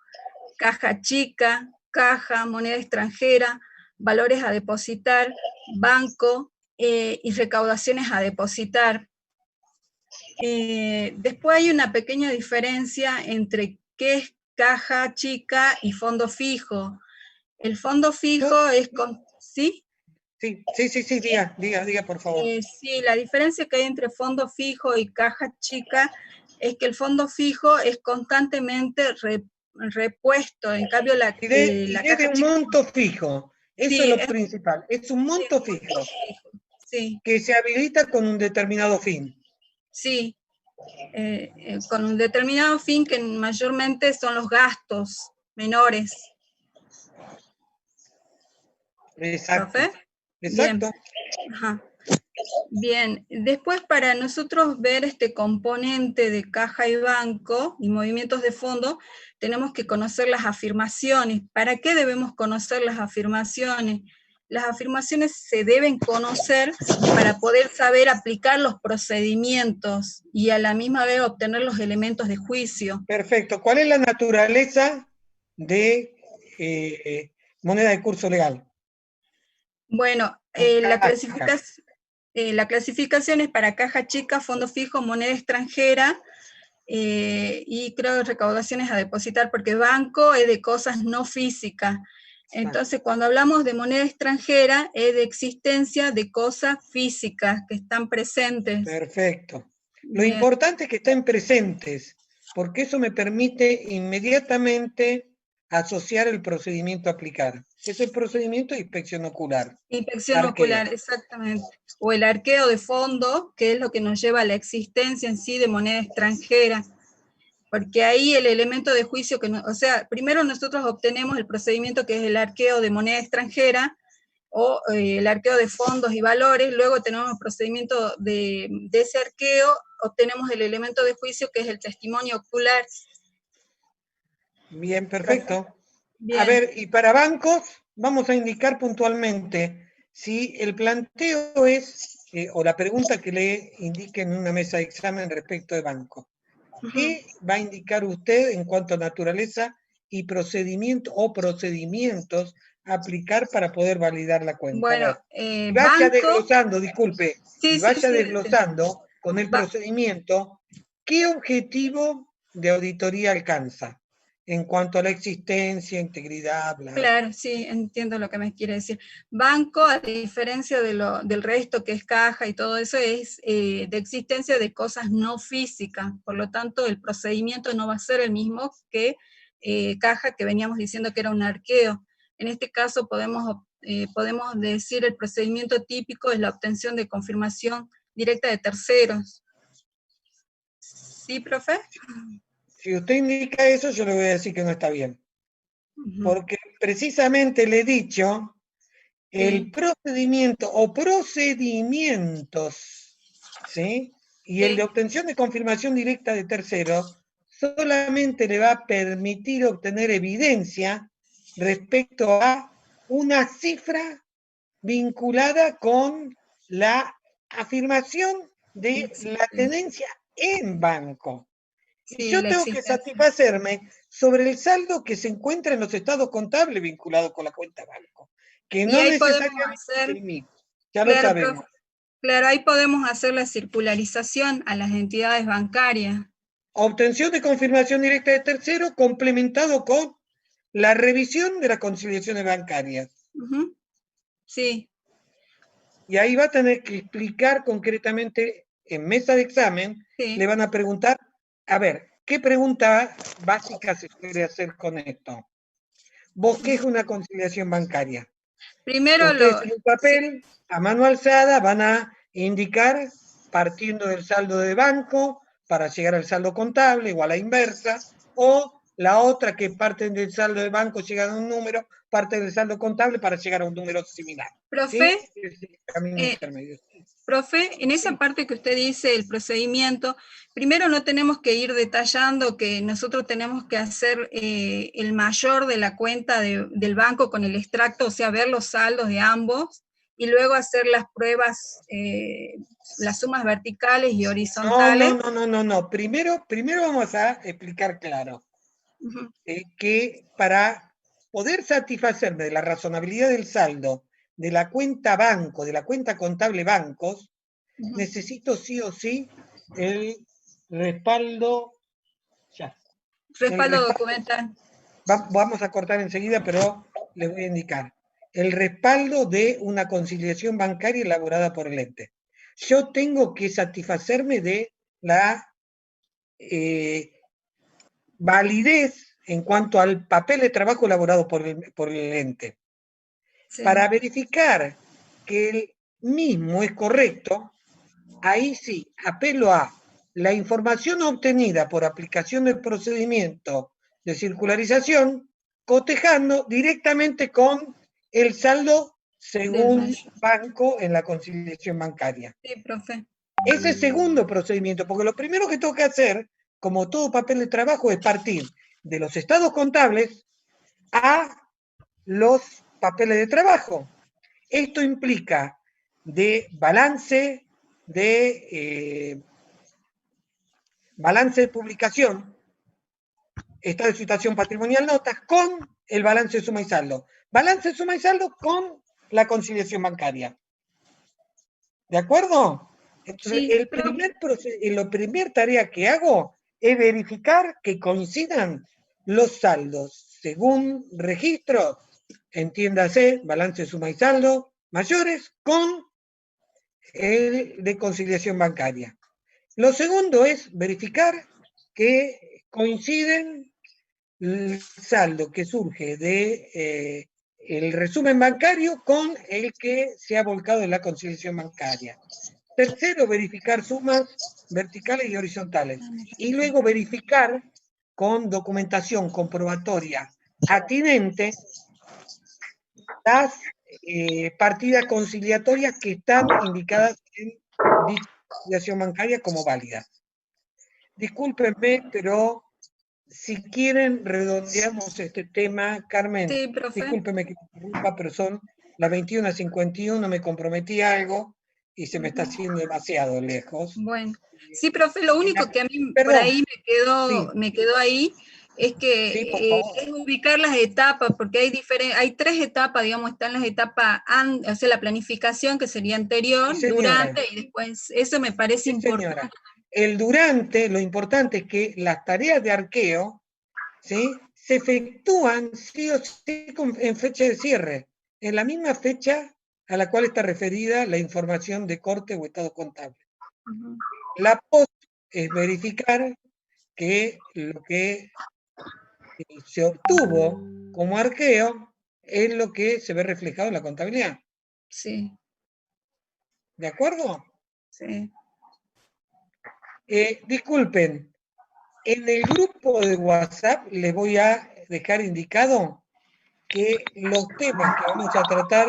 caja chica, caja, moneda extranjera, valores a depositar, banco y recaudaciones a depositar. Después hay una pequeña diferencia entre qué es caja chica y fondo fijo. El fondo fijo es con... ¿Sí? Sí, diga, por favor. Sí, la diferencia que hay entre fondo fijo y caja chica es que el fondo fijo es constantemente repuesto, en cambio la Es de un chica... monto fijo, eso Sí, es lo principal, es un monto fijo sí, que se habilita con un determinado fin. sí, con un determinado fin que mayormente son los gastos menores. Exacto. ¿Profe? Exacto. Bien. Ajá. Bien, después para nosotros ver este componente de caja y banco y movimientos de fondo, tenemos que conocer las afirmaciones. ¿Para qué debemos conocer las afirmaciones? Las afirmaciones se deben conocer para poder saber aplicar los procedimientos y a la misma vez obtener los elementos de juicio. Perfecto. ¿Cuál es la naturaleza de moneda de curso legal? Bueno, la clasificación es para caja chica, fondo fijo, moneda extranjera, y creo que recaudaciones a depositar, porque banco es de cosas no físicas. Entonces, cuando hablamos de moneda extranjera, es de existencia de cosas físicas que están presentes. Perfecto. Lo Bien. importante es que estén presentes, porque eso me permite inmediatamente asociar el procedimiento a aplicar. Es el procedimiento de inspección ocular. Inspección Arqueo. ocular, exactamente. O el arqueo de fondo, que es lo que nos lleva a la existencia en sí de moneda extranjera. Porque ahí el elemento de juicio, o sea, primero nosotros obtenemos el procedimiento que es el arqueo de moneda extranjera, o el arqueo de fondos y valores, luego tenemos el procedimiento de ese arqueo, obtenemos el elemento de juicio que es el testimonio ocular. Bien, perfecto. Bien. A ver, y para bancos, vamos a indicar puntualmente si el planteo es, o la pregunta que le indique en una mesa de examen respecto de banco. ¿Qué va a indicar usted en cuanto a naturaleza y procedimiento o procedimientos a aplicar para poder validar la cuenta? Bueno, vaya banco... desglosando, disculpe, Sí, y vaya sí, desglosando con el procedimiento qué objetivo de auditoría alcanza en cuanto a la existencia, integridad, bla. Claro, sí, entiendo lo que me quiere decir. Banco, a diferencia del resto que es caja y todo eso, es de existencia de cosas no físicas, por lo tanto el procedimiento no va a ser el mismo que caja, que veníamos diciendo que era un arqueo. En este caso podemos decir el procedimiento típico es la obtención de confirmación directa de terceros. ¿Sí, profe? Si usted indica eso, yo le voy a decir que no está bien. Porque precisamente le he dicho, el procedimiento o procedimientos, ¿sí? Y el de obtención de confirmación directa de terceros solamente le va a permitir obtener evidencia respecto a una cifra vinculada con la afirmación de la tenencia en banco. Y yo tengo que satisfacerme sobre el saldo que se encuentra en los estados contables vinculados con la cuenta banco, que no necesariamente es el mismo, ya lo sabemos. Claro, ahí podemos hacer la circularización a las entidades bancarias. Obtención de confirmación directa de tercero complementado con la revisión de las conciliaciones bancarias. Sí. Y ahí va a tener que explicar concretamente en mesa de examen, le van a preguntar, a ver, ¿qué pregunta básica se suele hacer con esto? ¿Vos qué es una conciliación bancaria? Primero Ustedes en un papel, a mano alzada, van a indicar, partiendo del saldo de banco, para llegar al saldo contable, o a la inversa, o la otra que parten del saldo de banco, llegan a un número, parte del saldo contable para llegar a un número similar. profe, ¿Sí? Es el camino intermedio. profe, en esa parte que usted dice, el procedimiento, primero no tenemos que ir detallando que nosotros tenemos que hacer el mayor de la cuenta del banco con el extracto, o sea, ver los saldos de ambos, y luego hacer las pruebas, las sumas verticales y horizontales. No. Primero vamos a explicar claro que para poder satisfacerme de la razonabilidad del saldo de la cuenta banco, de la cuenta contable bancos, necesito sí o sí el respaldo. Respaldo documental. Vamos a cortar enseguida, pero les voy a indicar. El respaldo de una conciliación bancaria elaborada por el ente. Yo tengo que satisfacerme de la validez en cuanto al papel de trabajo elaborado por el ente. Sí. Para verificar que el mismo es correcto, ahí sí, apelo a la información obtenida por aplicación del procedimiento de circularización, cotejando directamente con el saldo según banco en la conciliación bancaria. Sí, profe. Ese segundo procedimiento, porque lo primero que tengo que hacer, como todo papel de trabajo, es partir de los estados contables a los papeles de trabajo. Esto implica de balance de publicación, estado de situación patrimonial, notas, con el balance de suma y saldo. Balance de suma y saldo con la conciliación bancaria. ¿De acuerdo? Entonces, sí, la primera tarea que hago es verificar que coincidan los saldos según registro, entiéndase, balance, suma y saldo, mayores con el de conciliación bancaria. Lo segundo es verificar que coinciden el saldo que surge de el resumen bancario con el que se ha volcado en la conciliación bancaria. Tercero, verificar sumas verticales y horizontales. Y luego verificar con documentación comprobatoria atinente las partidas conciliatorias que están indicadas en dicha conciliación bancaria como válidas. Discúlpenme, pero si quieren redondeamos este tema. Carmen, sí, discúlpeme que me interrumpa, pero son las 21:51, me comprometí a algo y se me está haciendo demasiado lejos. Bueno, sí, profe, lo único que a mí por ahí me quedó ahí es que es ubicar las etapas, porque hay tres etapas, digamos, están las etapas, o sea, la planificación que sería anterior, sí, durante y después, eso me parece importante. Señora. El durante, lo importante es que las tareas de arqueo, ¿sí?, se efectúan sí o sí en fecha de cierre, en la misma fecha a la cual está referida la información de corte o estado contable. La post es verificar que lo que se obtuvo como arqueo es lo que se ve reflejado en la contabilidad. Sí. ¿De acuerdo? Sí. Disculpen, en el grupo de WhatsApp les voy a dejar indicado que los temas que vamos a tratar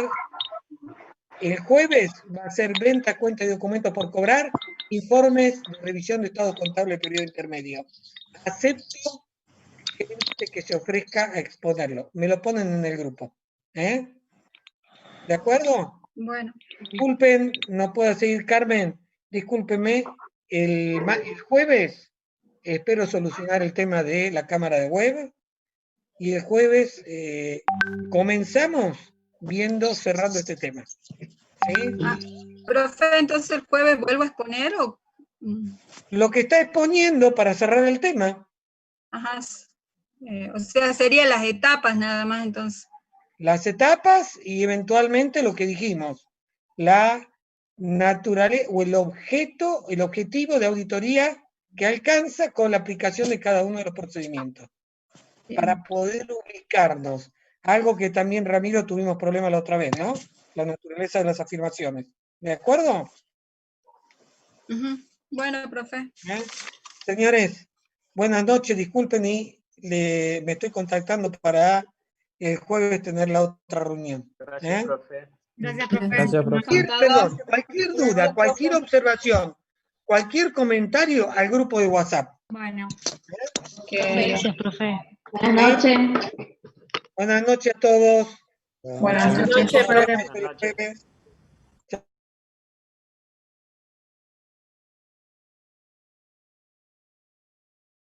el jueves va a ser venta, cuenta y documentos por cobrar, informes de revisión de estado contable periodo intermedio. Acepto gente que se ofrezca a exponerlo. Me lo ponen en el grupo. ¿De acuerdo? Bueno. Disculpen, no puedo seguir, Carmen. Discúlpeme. El jueves espero solucionar el tema de la cámara de web. Y el jueves comenzamos cerrando este tema. ¿Sí? Profe, entonces el jueves vuelvo a exponer o... Lo que está exponiendo para cerrar el tema. Ajá. O sea, serían las etapas nada más entonces. Las etapas y eventualmente lo que dijimos, la naturaleza o el objetivo de auditoría que alcanza con la aplicación de cada uno de los procedimientos. Para poder ubicarnos. Algo que también, Ramiro, tuvimos problemas la otra vez, ¿no? La naturaleza de las afirmaciones. ¿De acuerdo? Bueno, profe. Señores, buenas noches, disculpen y me estoy contactando para el jueves tener la otra reunión. Gracias, profe. Gracias, profe. Gracias, profe. Cualquier duda, cualquier observación, cualquier comentario al grupo de WhatsApp. Bueno. Gracias, profe. Buenas noches. Buenas noches a todos. Buenas noches, profe. Buenas noches.